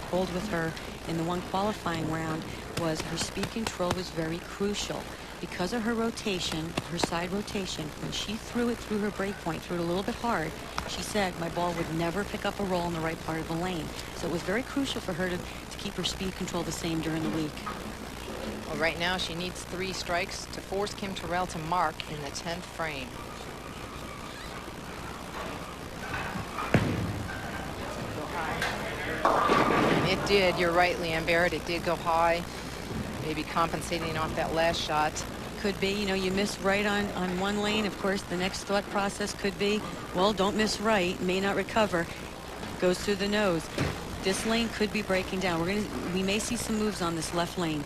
polled with her in the one qualifying round, was her speed control was very crucial. Because of her rotation, her side rotation, when she threw it through her break point, threw it a little bit hard, she said my ball would never pick up a roll in the right part of the lane. So it was very crucial for her to keep her speed control the same during the week. Well, right now she needs 3 strikes to force Kim Terrell to mark in the 10th frame. And it did. You're right, Leanne Barrette. It did go high. Maybe compensating off that last shot. Could be, you miss right on one lane. Of course, the next thought process could be, well, don't miss right, may not recover. Goes through the nose. This lane could be breaking down. We may see some moves on this left lane.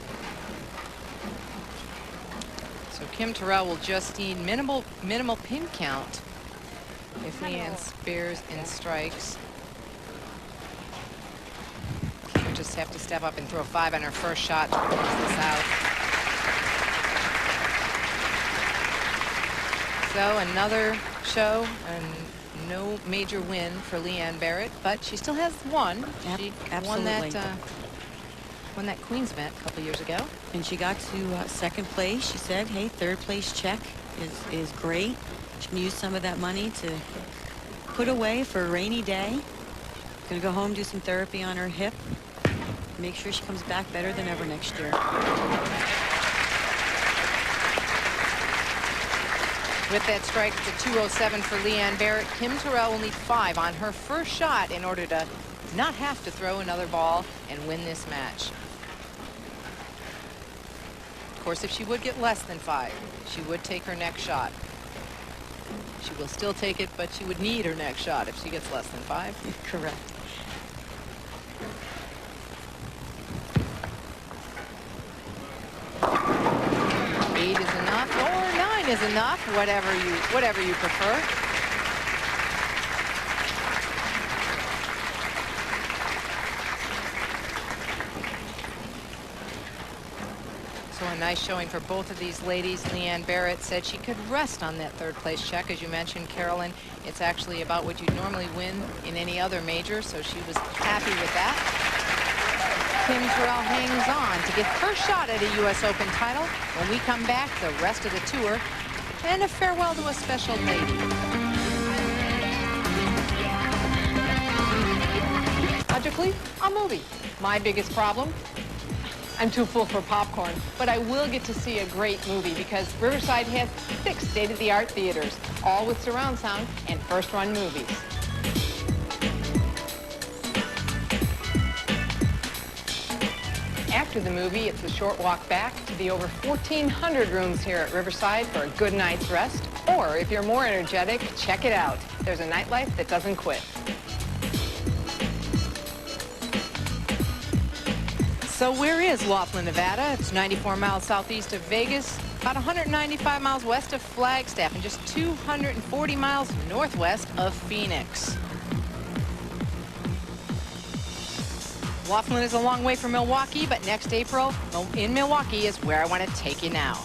So Kim Terrell will just need minimal pin count if Leanne spares and strikes. just have to step up and throw 5 on her first shot to close this out. So another show and no major win for Leanne Barrette, but she still has one. She won that Queens event a couple years ago. And she got to second place. She said, hey, third place check is great. She can use some of that money to put away for a rainy day. Gonna go home, do some therapy on her hip. Make sure she comes back better than ever next year. With that strike, it's a 207 for Leanne Barrette. Kim Terrell will need 5 on her first shot in order to not have to throw another ball and win this match. Of course, if she would get less than 5, she would take her next shot. She will still take it, but she would need her next shot if she gets less than 5. Correct. Eight is enough, or 9 is enough, whatever you prefer. So a nice showing for both of these ladies. Leanne Barrette said she could rest on that third place check. As you mentioned, Carolyn, it's actually about what you'd normally win in any other major, so she was happy with that. Kim Terrell hangs on to get her shot at a U.S. Open title. When we come back, the rest of the tour and a farewell to a special lady. Logically, a movie. My biggest problem? I'm too full for popcorn, but I will get to see a great movie because Riverside has 6 state-of-the-art theaters, all with surround sound and first-run movies. After the movie, it's a short walk back to the over 1,400 rooms here at Riverside for a good night's rest. Or if you're more energetic, check it out. There's a nightlife that doesn't quit. So where is Laughlin, Nevada? It's 94 miles southeast of Vegas, about 195 miles west of Flagstaff, and just 240 miles northwest of Phoenix. Laughlin is a long way from Milwaukee, but next April in Milwaukee is where I want to take you now.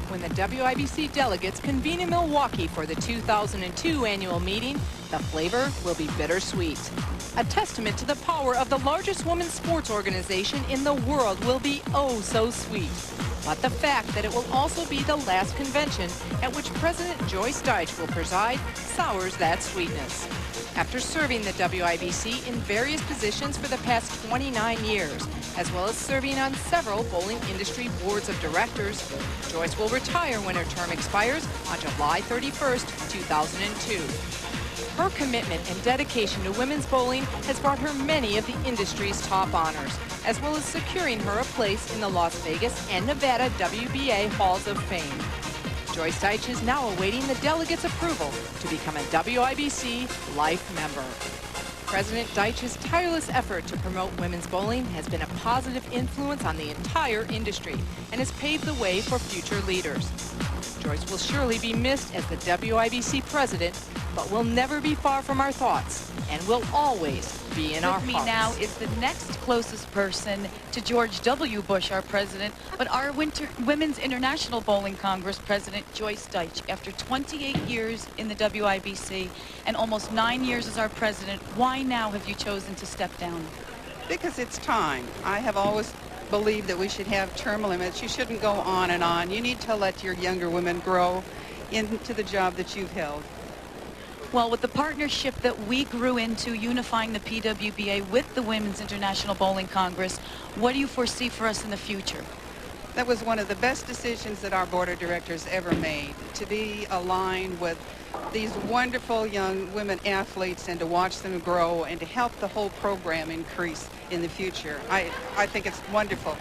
When the WIBC delegates convene in Milwaukee for the 2002 annual meeting, the flavor will be bittersweet. A testament to the power of the largest women's sports organization in the world will be oh so sweet. But the fact that it will also be the last convention at which President Joyce Deitch will preside sours that sweetness. After serving the WIBC in various positions for the past 29 years, as well as serving on several bowling industry boards of directors, Joyce will retire when her term expires on July 31st, 2002. Her commitment and dedication to women's bowling has brought her many of the industry's top honors, as well as securing her a place in the Las Vegas and Nevada WBA Halls of Fame. Joyce Deitch is now awaiting the delegates' approval to become a WIBC Life member. President Deitch's tireless effort to promote women's bowling has been a positive influence on the entire industry and has paved the way for future leaders. Joyce will surely be missed as the WIBC president, but will never be far from our thoughts and will always be in our hearts. With me now is the next closest person to George W. Bush, our president, but our Women's International Bowling Congress president, Joyce Deitch. After 28 years in the WIBC and almost 9 years as our president, why now have you chosen to step down? Because it's time. I have always believed that we should have term limits. You shouldn't go on and on. You need to let your younger women grow into the job that you've held. Well, with the partnership that we grew into, unifying the PWBA with the Women's International Bowling Congress, what do you foresee for us in the future? That was one of the best decisions that our board of directors ever made, to be aligned with these wonderful young women athletes and to watch them grow and to help the whole program increase in the future. I think it's wonderful.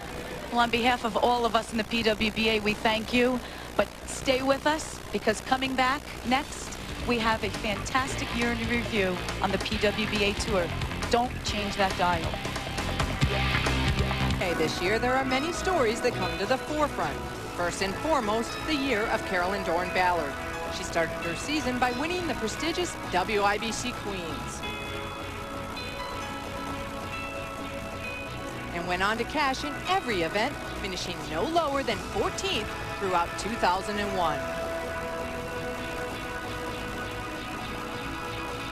Well, on behalf of all of us in the PWBA, we thank you, but stay with us because coming back next, we have a fantastic year in review on the PWBA Tour. Don't change that dial. Okay, this year there are many stories that come to the forefront. First and foremost, the year of Carolyn Dorn Ballard. She started her season by winning the prestigious WIBC Queens, and went on to cash in every event, finishing no lower than 14th throughout 2001.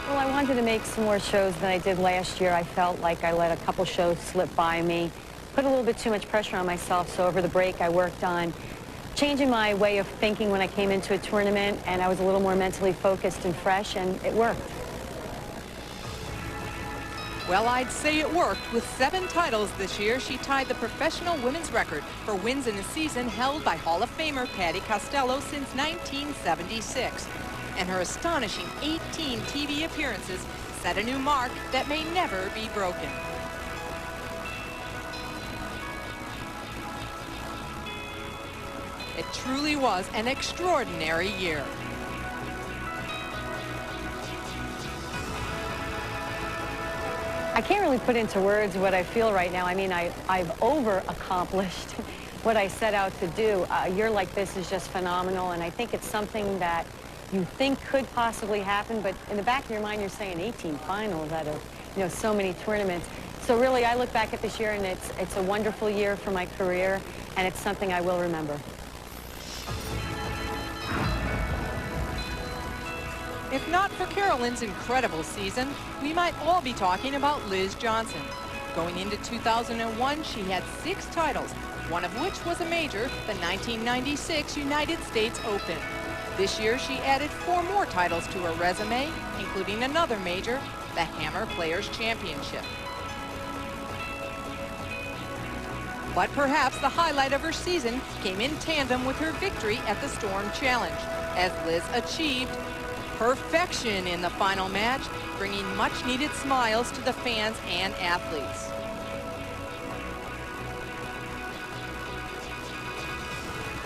Well, I wanted to make some more shows than I did last year. I felt like I let a couple shows slip by me, put a little bit too much pressure on myself, so over the break I worked on changing my way of thinking when I came into a tournament, and I was a little more mentally focused and fresh, and it worked. Well, I'd say it worked. With 7 titles this year, she tied the professional women's record for wins in a season held by Hall of Famer Patty Costello since 1976. And her astonishing 18 TV appearances set a new mark that may never be broken. It truly was an extraordinary year. I can't really put into words what I feel right now. I mean, I've over-accomplished what I set out to do. A year like this is just phenomenal, and I think it's something that you think could possibly happen, but in the back of your mind, you're saying 18 finals out of, so many tournaments. So really, I look back at this year, and it's a wonderful year for my career, and it's something I will remember. If not for Carolyn's incredible season, we might all be talking about Liz Johnson. Going into 2001, she had 6 titles, one of which was a major, the 1996 United States Open. This year, she added 4 more titles to her resume, including another major, the Hammer Players Championship. But perhaps the highlight of her season came in tandem with her victory at the Storm Challenge, as Liz achieved perfection in the final match, bringing much-needed smiles to the fans and athletes.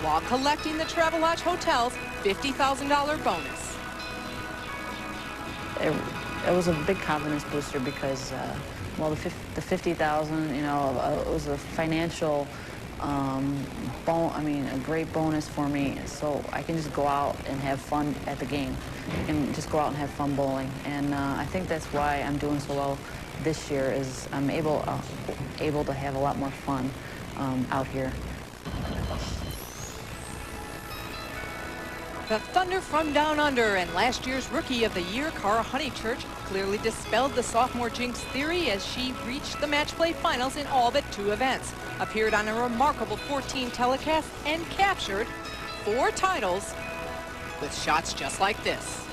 While collecting the Travelodge Hotel's $50,000 bonus. It was a big confidence booster because, well, the $50,000, it was a financial, a great bonus for me. So I can just go out and have fun at the game, and just go out and have fun bowling. And I think that's why I'm doing so well this year. Is I'm able to have a lot more fun out here. The Thunder from Down Under and last year's Rookie of the Year, Cara Honeychurch, clearly dispelled the sophomore jinx theory as she reached the match play finals in all but 2 events, appeared on a remarkable 14 telecasts, and captured 4 titles with shots just like this.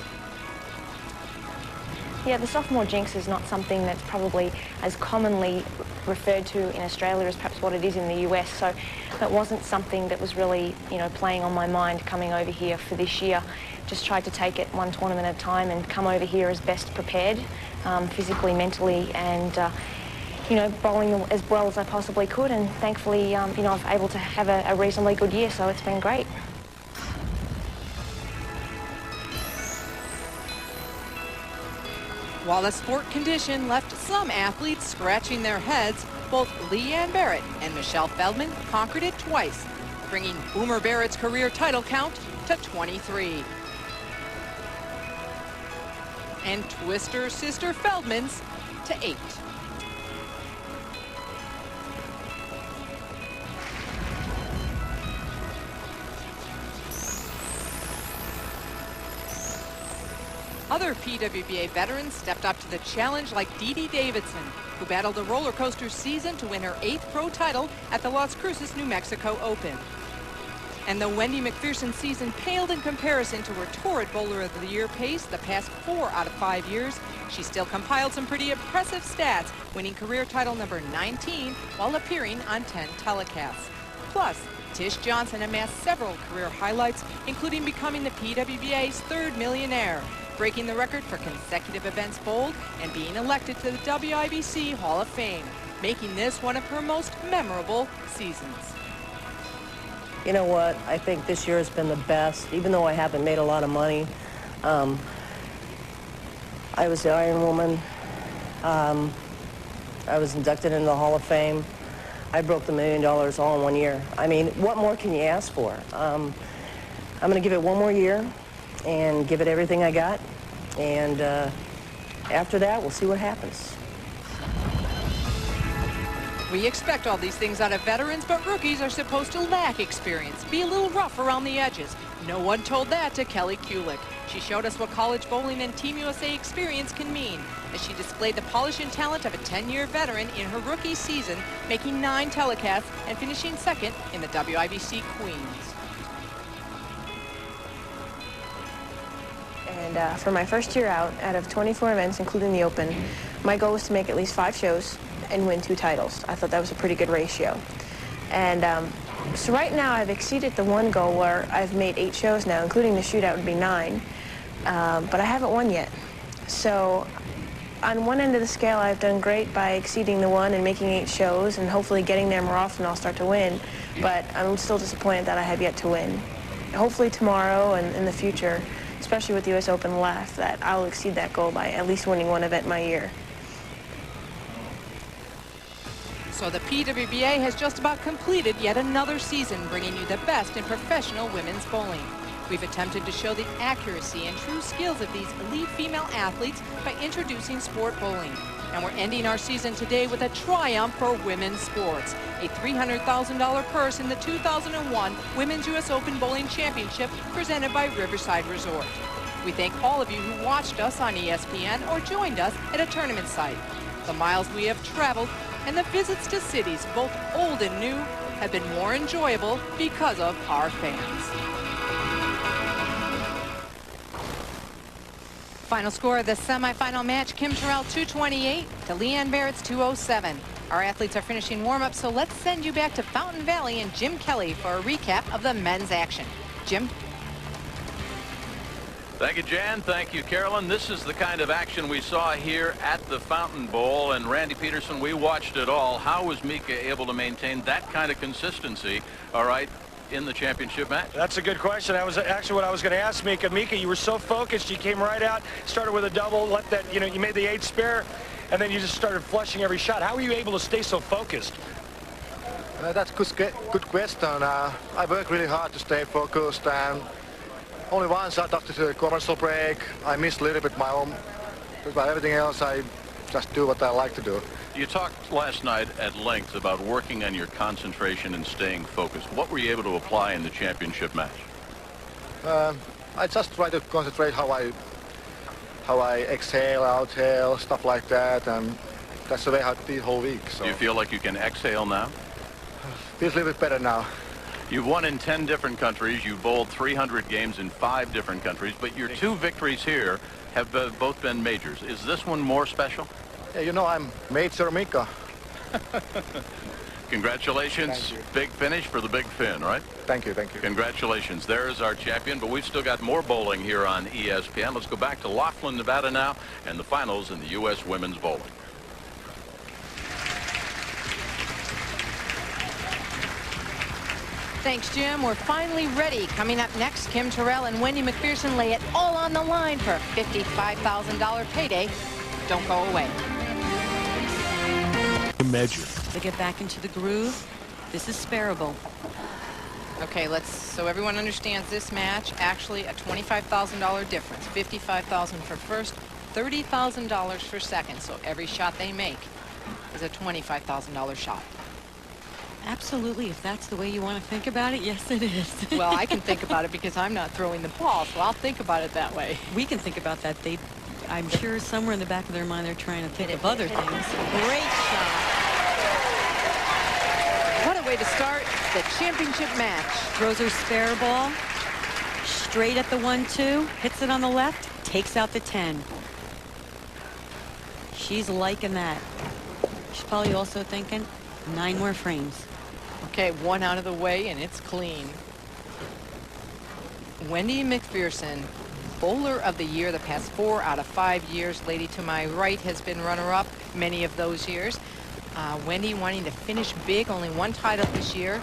Yeah, the sophomore jinx is not something that's probably as commonly referred to in Australia as perhaps what it is in the US, so that wasn't something that was really, playing on my mind coming over here for this year. Just tried to take it one tournament at a time and come over here as best prepared, physically, mentally, and bowling as well as I possibly could, and thankfully, I was able to have a reasonably good year, so it's been great. While the sport condition left some athletes scratching their heads, both Leanne Barrette and Michelle Feldman conquered it twice, bringing Boomer Barrett's career title count to 23. And Twister sister Feldman's to 8. Other PWBA veterans stepped up to the challenge, like Dee Dee Davidson, who battled a roller coaster season to win her 8th pro title at the Las Cruces, New Mexico Open. And though Wendy Macpherson season paled in comparison to her torrid Bowler of the Year pace the past 4 out of 5 years, she still compiled some pretty impressive stats, winning career title number 19 while appearing on 10 telecasts. Plus, Tish Johnson amassed several career highlights, including becoming the PWBA's 3rd millionaire, breaking the record for consecutive events bowled, and being elected to the WIBC Hall of Fame, making this one of her most memorable seasons. You know what? I think this year has been the best, even though I haven't made a lot of money. I was the Iron Woman. I was inducted into the Hall of Fame. I broke the $1 million all in 1 year. I mean, what more can you ask for? I'm going to give it 1 more year, and give it everything I got. And after that, we'll see what happens. We expect all these things out of veterans, but rookies are supposed to lack experience, be a little rough around the edges. No one told that to Kelly Kulick. She showed us what college bowling and Team USA experience can mean, as she displayed the polish and talent of a 10-year veteran in her rookie season, making 9 telecasts and finishing second in the WIBC Queens. And for my first year out of 24 events, including the Open, my goal was to make at least 5 shows and win 2 titles. I thought that was a pretty good ratio. And so right now I've exceeded the 1 goal where I've made 8 shows now, including the shootout would be 9, but I haven't won yet. So on one end of the scale, I've done great by exceeding the 1 and making 8 shows, and hopefully getting there more often I'll start to win, but I'm still disappointed that I have yet to win. Hopefully tomorrow and in the future, especially with the US Open left, that I'll exceed that goal by at least winning 1 event my year. So the PWBA has just about completed yet another season, bringing you the best in professional women's bowling. We've attempted to show the accuracy and true skills of these elite female athletes by introducing sport bowling. And we're ending our season today with a triumph for women's sports, a $300,000 purse in the 2001 Women's US Open Bowling Championship presented by Riverside Resort. We thank all of you who watched us on ESPN or joined us at a tournament site. The miles we have traveled and the visits to cities, both old and new, have been more enjoyable because of our fans. Final score of the semifinal match, Kim Terrell 228 to Leanne Barrette's 207. Our athletes are finishing warm-up, so let's send you back to Fountain Valley and Jim Kelly for a recap of the men's action. Jim? Thank you, Jan. Thank you, Carolyn. This is the kind of action we saw here at the Fountain Bowl. And Randy Peterson, we watched it all. How was Mika able to maintain that kind of consistency, all right, in the championship match? That's a good question. That was actually what I was going to ask Mika. Mika, you were so focused. You came right out, started with a double, let that, you made the 8 spare, and then you just started flushing every shot. How were you able to stay so focused? That's a good question. I worked really hard to stay focused, and only one shot after the commercial break. I missed a little bit my own, but everything else I just do what I like to do. You talked last night at length about working on your concentration and staying focused. What were you able to apply in the championship match? I just try to concentrate how I exhale, outhale, stuff like that, and that's the way I did the whole week. So. Do you feel like you can exhale now? Feels a little bit better now. You've won in 10 different countries. You've bowled 300 games in 5 different countries, but your 2 victories here have both been majors. Is this one more special? Yeah, I'm Major Mika. Congratulations. Big finish for the Big Fin, right? Thank you, thank you. Congratulations. There is our champion, but we've still got more bowling here on ESPN. Let's go back to Laughlin, Nevada now, and the finals in the U.S. women's bowling. Thanks, Jim. We're finally ready. Coming up next, Kim Terrell and Wendy Macpherson lay it all on the line for a $55,000 payday. Don't go away. Measure. To get back into the groove, this is sparable. Okay, so everyone understands this match, actually a $25,000 difference. $55,000 for first, $30,000 for second. So every shot they make is a $25,000 shot. Absolutely. If that's the way you want to think about it, yes, it is. Well, I can think about it because I'm not throwing the ball, so I'll think about it that way. We can think about that. I'm sure somewhere in the back of their mind they're trying to think of other things. Great shot. What a way to start the championship match. Throws her spare ball straight at the 1-2, hits it on the left, takes out the 10. She's liking that. She's probably also thinking 9 more frames. Okay, 1 out of the way, and it's clean. Wendy Macpherson, Bowler of the Year the past 4 out of 5 years. Lady to my right has been runner-up many of those years. Wendy wanting to finish big, only 1 title this year.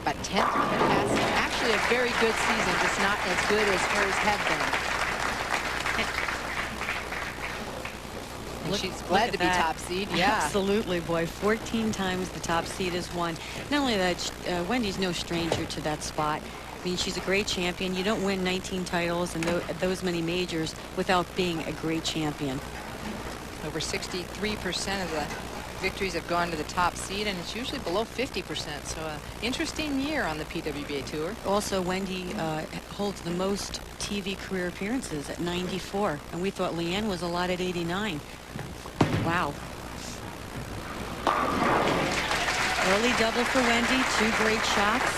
But 10th on the pass. Actually a very good season, just not as good as hers have been. And she's glad to be top seed. Yeah, absolutely, boy. 14 times the top seed is won. Not only that, Wendy's no stranger to that spot. I mean, she's a great champion. You don't win 19 titles and those many majors without being a great champion. Over 63% of the victories have gone to the top seed, and it's usually below 50%. So interesting year on the PWBA Tour. Also, Wendy holds the most TV career appearances at 94, and we thought Leanne was a lot at 89. Wow. Early double for Wendy, 2 great shots.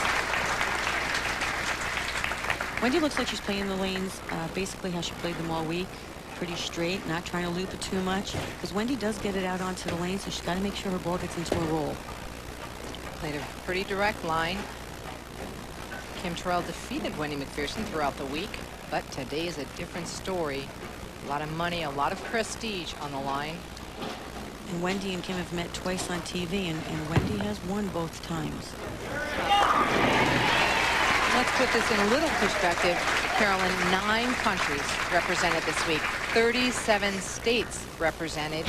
Wendy looks like she's playing the lanes basically how she played them all week. Pretty straight, not trying to loop it too much, because Wendy does get it out onto the lane, so she's got to make sure her ball gets into a roll. Played a pretty direct line. Kim Terrell defeated Wendy Macpherson throughout the week, but today is a different story. A lot of money, a lot of prestige on the line. And Wendy and Kim have met twice on TV, and Wendy has won both times. Let's put this in a little perspective. Carolyn, 9 countries represented this week. 37 states represented,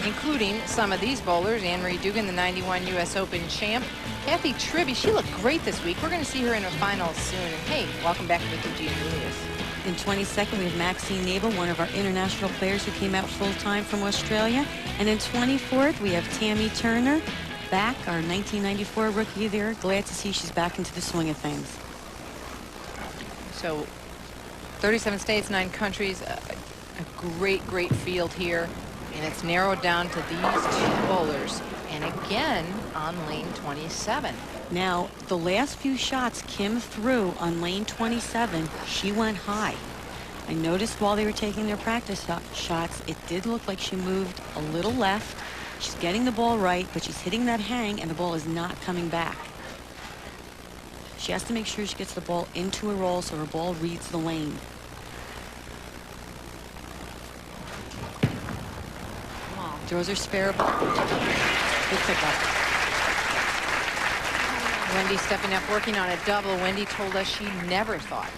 including some of these bowlers. Anne-Marie Dugan, the 91 U.S. Open champ. Kathy Tribby, she looked great this week. We're going to see her in a final soon. And hey, welcome back, Mickey G. and Julius. In 22nd, we have Maxine Nabel, one of our international players who came out full-time from Australia. And in 24th, we have Tammy Turner, back, our 1994 rookie there. Glad to see she's back into the swing of things. So 37 states, 9 countries, a great, great field here. And it's narrowed down to these 2 bowlers. And again, on lane 27. Now, the last few shots Kim threw on lane 27, she went high. I noticed while they were taking their practice shots, it did look like she moved a little left. She's getting the ball right, but she's hitting that hang, and the ball is not coming back. She has to make sure she gets the ball into a roll so her ball reads the lane. Throws her spare ball. Good pickup. Wendy stepping up, working on a double. Wendy told us she never thought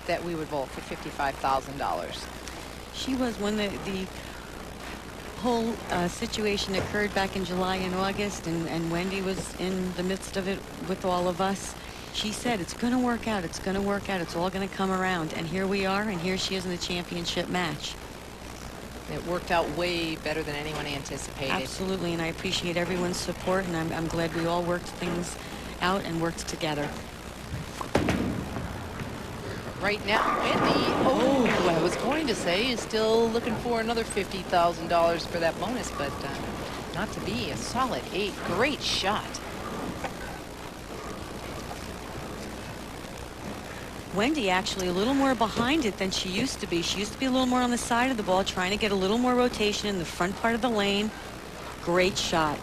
that we would bowl for $55,000. She was, when the whole situation occurred back in July and August, and Wendy was in the midst of it with all of us, she said, it's going to work out, it's going to work out, it's all going to come around. And here we are, and here she is in the championship match. It worked out way better than anyone anticipated. Absolutely, and I appreciate everyone's support, and I'm glad we all worked things out and worked together. Right now, Wendy, I was going to say, is still looking for another $50,000 for that bonus, but not to be. A solid 8. Great shot. Wendy actually a little more behind it than she used to be. She used to be a little more on the side of the ball, trying to get a little more rotation in the front part of the lane. Great shot.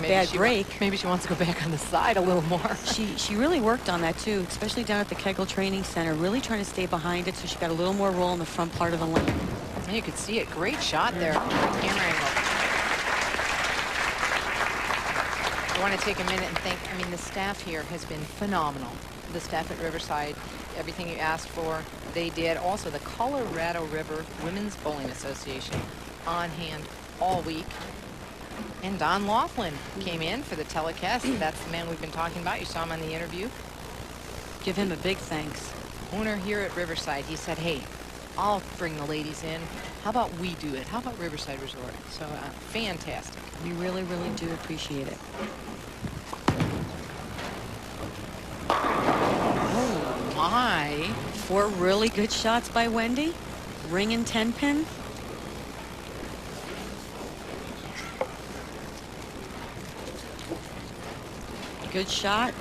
Bad break. Maybe she wants to go back on the side a little more. She really worked on that too, especially down at the Kegel Training Center, really trying to stay behind it so she got a little more roll in the front part of the lane. You could see it. Great shot there. Great camera angle. I want to take a minute and thank, the staff here has been phenomenal. The staff at Riverside, everything you asked for, they did. Also, the Colorado River Women's Bowling Association on hand all week. And Don Laughlin came in for the telecast. That's the man we've been talking about. You saw him on the interview. Give him a big thanks. Owner here at Riverside, he said, hey, I'll bring the ladies in. How about we do it? How about Riverside Resort? So fantastic. We really, really do appreciate it. Oh my. 4 really good shots by Wendy. Ring and 10 pin. Good shot.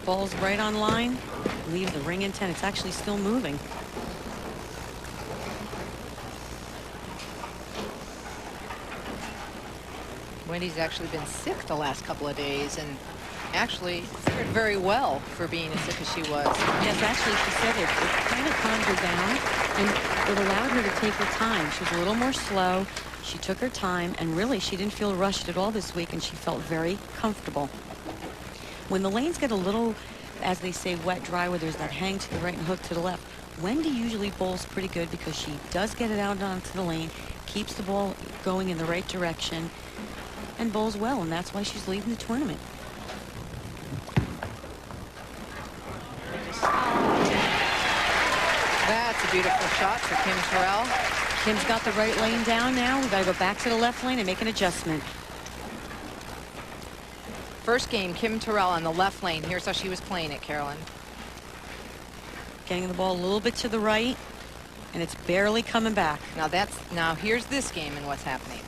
Ball's right on line. Leave the ring and 10. It's actually still moving. Wendy's actually been sick the last couple of days and actually fared very well for being as sick as she was. Yes, actually, she said it kind of calmed her down, and it allowed her to take her time. She was a little more slow. She took her time, and really, she didn't feel rushed at all this week, and she felt very comfortable. When the lanes get a little, as they say, wet, dry, where there's that hang to the right and hook to the left, Wendy usually bowls pretty good because she does get it out onto the lane, keeps the ball going in the right direction, and bowls well, and that's why she's leading the tournament. That's a beautiful shot for Kim Terrell. Kim's got the right lane down now. We've got to go back to the left lane and make an adjustment. First game, Kim Terrell on the left lane. Here's how she was playing it, Carolyn. Getting the ball a little bit to the right, and it's barely coming back. Now here's this game and what's happening.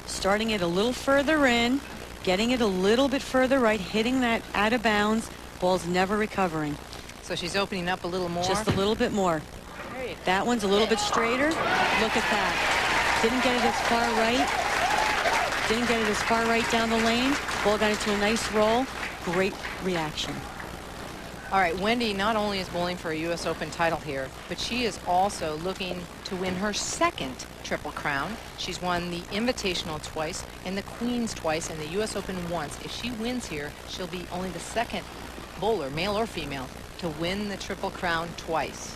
Starting it a little further in, getting it a little bit further right, hitting that out of bounds. Ball's never recovering. So she's opening up a little more. Just a little bit more. That one's a little bit straighter. Look at that. Didn't get it as far right. Didn't get it as far right down the lane. Ball got into a nice roll. Great reaction. All right, Wendy not only is bowling for a U.S. Open title here, but she is also looking to win her second Triple Crown. She's won the Invitational twice and the Queens twice and the U.S. Open once. If she wins here, she'll be only the second bowler, male or female, to win the Triple Crown twice.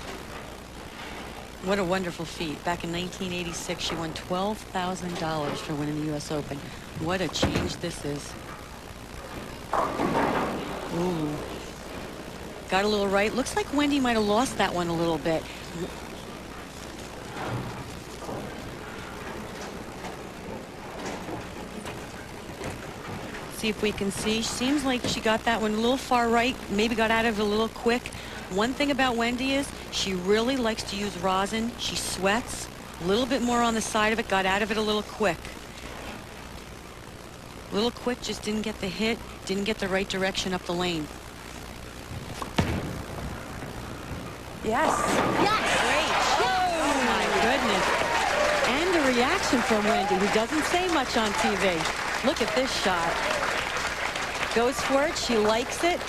What a wonderful feat. Back in 1986, she won $12,000 for winning the U.S. Open. What a change this is. Ooh. Got a little right. Looks like Wendy might have lost that one a little bit. See if we can see. Seems like she got that one a little far right. Maybe got out of it a little quick. One thing about Wendy is she really likes to use rosin. She sweats. A little bit more on the side of it. Got out of it a little quick. A little quick, just didn't get the hit. Didn't get the right direction up the lane. Yes. Yes. Great. Oh, my goodness. And the reaction from Wendy, who doesn't say much on TV. Look at this shot. Goes for it. She likes it.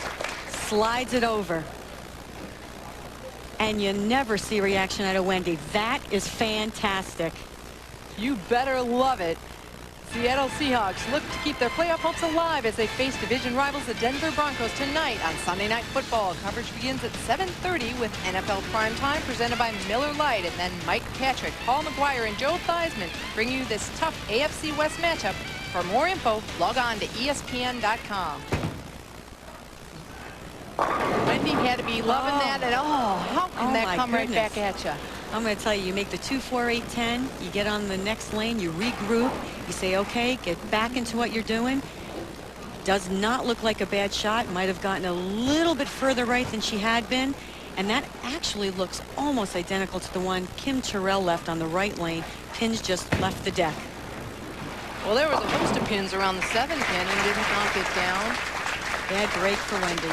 Slides it over. And you never see reaction out of Wendy. That is fantastic. You better love it. Seattle Seahawks look to keep their playoff hopes alive as they face division rivals the Denver Broncos tonight on Sunday Night Football. Coverage begins at 7:30 with NFL Primetime presented by Miller Lite, and then Mike Patrick, Paul McGuire, and Joe Theismann bring you this tough AFC West matchup. For more info, log on to ESPN.com. Wendy had to be loving that, and how can that come right back at you? I'm going to tell you, you make the 2-4-8-10, you get on the next lane, you regroup, you say, okay, get back into what you're doing. Does not look like a bad shot. Might have gotten a little bit further right than she had been. And that actually looks almost identical to the one Kim Terrell left on the right lane. Pins just left the deck. Well, there was a host of pins around the 7 pin and didn't knock it down. Bad break for Wendy.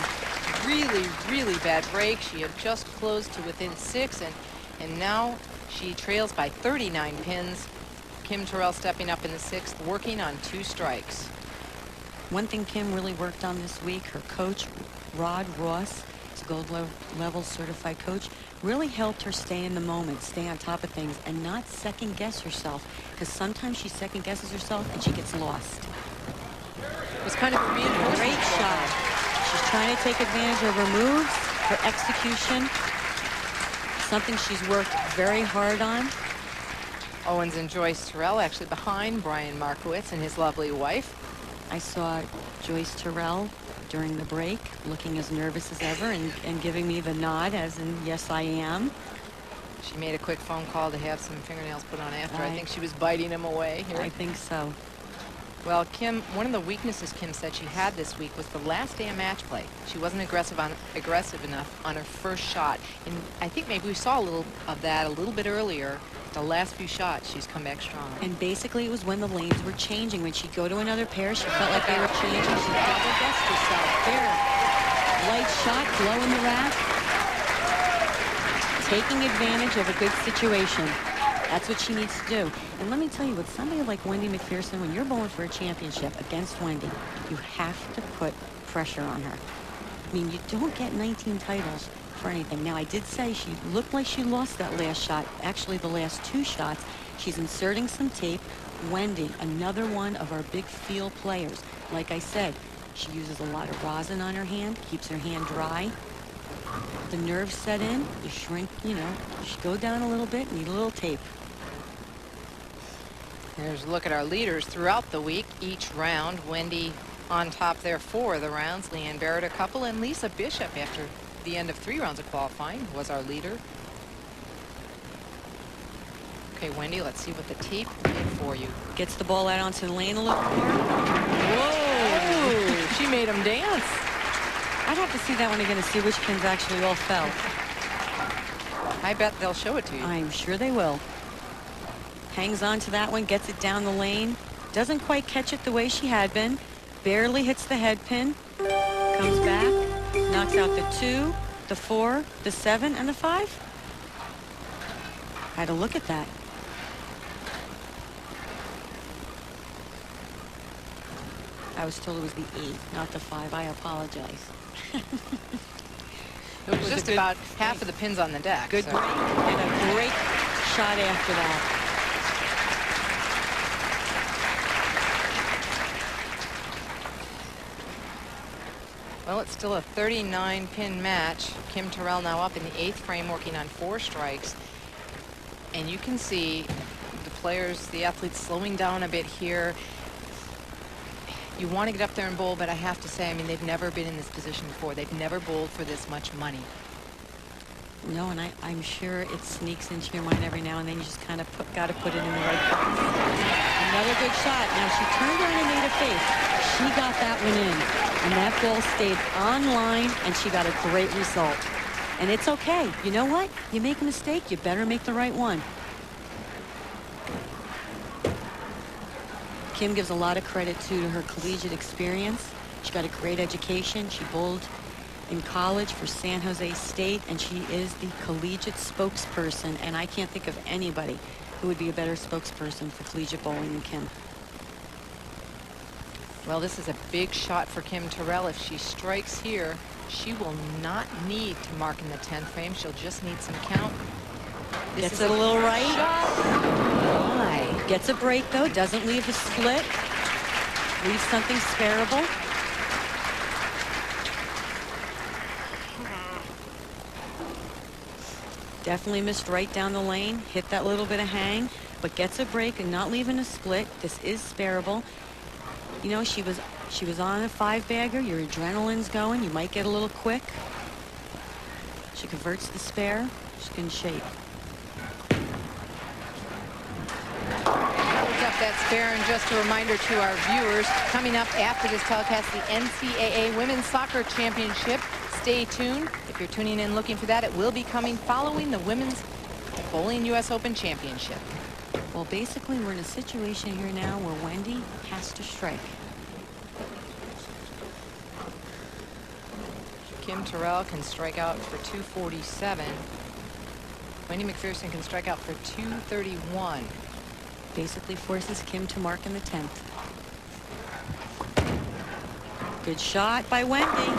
Really, really bad break. She had just closed to within 6, and now she trails by 39 pins. Kim Terrell stepping up in the 6th, working on 2 strikes. One thing Kim really worked on this week, her coach, Rod Ross, is a gold level certified coach, really helped her stay in the moment, stay on top of things, and not second guess herself, because sometimes she second guesses herself and she gets lost. It was kind of a reinforcement. Great shot. She's trying to take advantage of her moves, her execution, something she's worked very hard on. Owens and Joyce Terrell actually behind Brian Markowitz and his lovely wife. I saw Joyce Terrell during the break looking as nervous as ever and giving me the nod as in, yes, I am. She made a quick phone call to have some fingernails put on after. I think she was biting them away here. I think so. Well, Kim, one of the weaknesses Kim said she had this week was the last day of match play. She wasn't aggressive enough on her first shot. And I think maybe we saw a little of that a little bit earlier. The last few shots, she's come back strong. And basically it was when the lanes were changing. When she'd go to another pair, she felt like they were changing. She double-guessed herself. There. Light shot, glow in the rack. Taking advantage of a good situation. That's what she needs to do. And let me tell you, with somebody like Wendy Macpherson, when you're bowling for a championship against Wendy, you have to put pressure on her. I mean, you don't get 19 titles for anything. Now, I did say she looked like she lost that last shot. Actually, the last 2 shots. She's inserting some tape. Wendy, another one of our big field players. Like I said, she uses a lot of rosin on her hand, keeps her hand dry. The nerves set in, you shrink, you know, you go down a little bit, need a little tape. Here's a look at our leaders throughout the week. Each round, Wendy on top there for the rounds. Leanne Barrette a couple, and Lisa Bishop after the end of 3 rounds of qualifying, was our leader. Okay, Wendy, let's see what the tape did for you. Gets the ball out onto the lane a little more. Whoa! She made him dance. I'd have to see that one again to see which pins actually all fell. I bet they'll show it to you. I'm sure they will. Hangs on to that one, gets it down the lane. Doesn't quite catch it the way she had been. Barely hits the head pin. Comes back, knocks out the 2, the 4, the 7, and the 5. Had to look at that. I was told it was the 8, not the 5. I apologize. It was just about half of the pins on the deck. Good break and a great shot after that. Well, it's still a 39-pin match. Kim Terrell now up in the 8th frame, working on 4 strikes. And you can see the players, the athletes slowing down a bit here. You want to get up there and bowl, but I have to say, I mean, they've never been in this position before. They've never bowled for this much money. No, and I'm sure it sneaks into your mind every now and then. You just kind of got to put it in the right place. Another good shot. Now, she turned around and made a face. She got that one in, and that ball stayed on line, and she got a great result. And it's okay. You know what? You make a mistake, you better make the right one. Kim gives a lot of credit to her collegiate experience. She got a great education. She bowled in college for San Jose State, and she is the collegiate spokesperson, and I can't think of anybody who would be a better spokesperson for collegiate bowling than Kim. Well, this is a big shot for Kim Terrell. If she strikes here, she will not need to mark in the 10th frame. She'll just need some count. This Gets it a little right. Why? Gets a break, though. Doesn't leave a split. Leaves something spareable. Definitely missed right down the lane. Hit that little bit of hang, but gets a break and not leaving a split. This is spareable. You know, she was on a 5-bagger. Your adrenaline's going. You might get a little quick. She converts the spare. She's in shape. Holds up that spare, and just a reminder to our viewers, coming up after this telecast, the NCAA Women's Soccer Championship. Stay tuned. If you're tuning in looking for that, it will be coming following the Women's Bowling U.S. Open Championship. Well, basically, we're in a situation here now where Wendy has to strike. Kim Terrell can strike out for 247. Wendy Macpherson can strike out for 231. Basically forces Kim to mark in the 10th. Good shot by Wendy.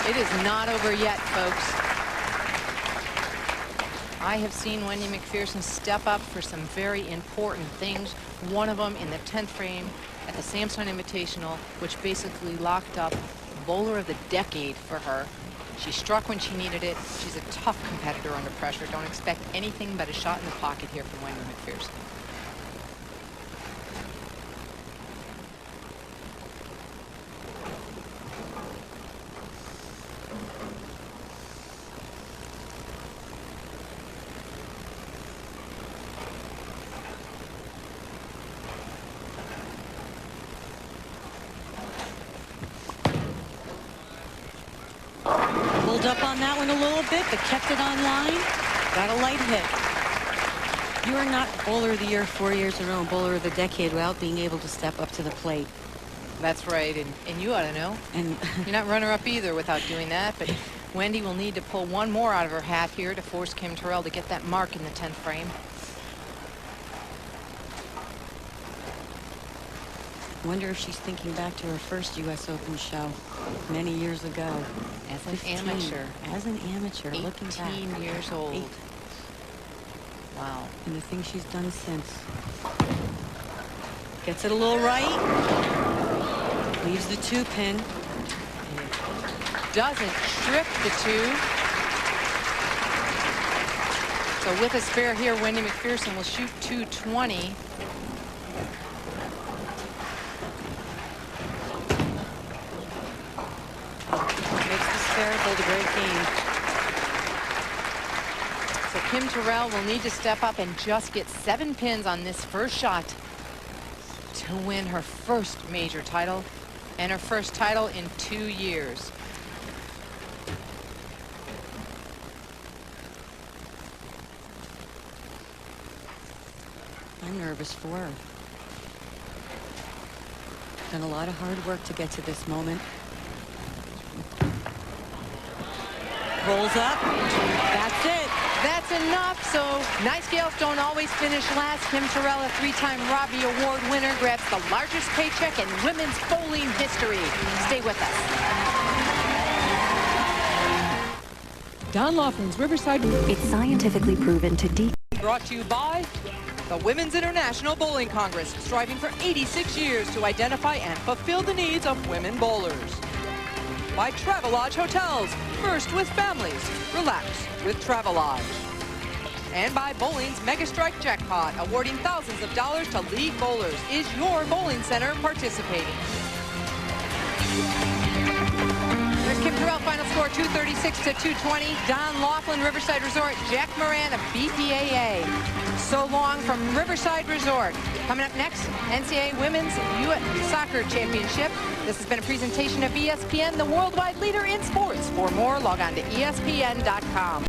It is not over yet, folks. I have seen Wendy Macpherson step up for some very important things. One of them in the 10th frame at the Samsung Invitational, which basically locked up Bowler of the Decade for her. She struck when she needed it. She's a tough competitor under pressure. Don't expect anything but a shot in the pocket here from Wendy Macpherson. Up on that one a little bit, but kept it on line. Got a light hit. You are not Bowler of the Year 4 years in a row, Bowler of the Decade without being able to step up to the plate. That's right, and you ought to know. And you're not runner-up either without doing that, but Wendy will need to pull one more out of her hat here to force Kim Terrell to get that mark in the 10th frame. Wonder if she's thinking back to her first U.S. Open show many years ago. As an amateur. As an amateur, looking back. 18 years old. 8. Wow. And the things she's done since. Gets it a little right. Leaves the 2-pin. Doesn't trip the 2. So with a spare here, Wendy Macpherson will shoot 220. fair, hold a great game. So Kim Terrell will need to step up and just get 7 pins on this first shot to win her first major title and her first title in 2 years. I'm nervous for her. Done a lot of hard work to get to this moment. Rolls up. That's it. That's enough. So nice gals don't always finish last. Kim Terrell, a 3-time Robbie Award winner, grabs the largest paycheck in women's bowling history. Stay with us. Don Laughlin's Riverside. It's scientifically proven to Brought to you by the Women's International Bowling Congress, striving for 86 years to identify and fulfill the needs of women bowlers. By Travelodge Hotels, first with families, relax with Travelodge. And by Bowling's Mega Strike Jackpot, awarding thousands of dollars to league bowlers. Is your bowling center participating? There's Kim Terrell, final score 236 to 220. Don Laughlin, Riverside Resort, Jack Moran of BPAA. So long from Riverside Resort. Coming up next, NCAA Women's Soccer Championship. This has been a presentation of ESPN, the worldwide leader in sports. For more, log on to ESPN.com.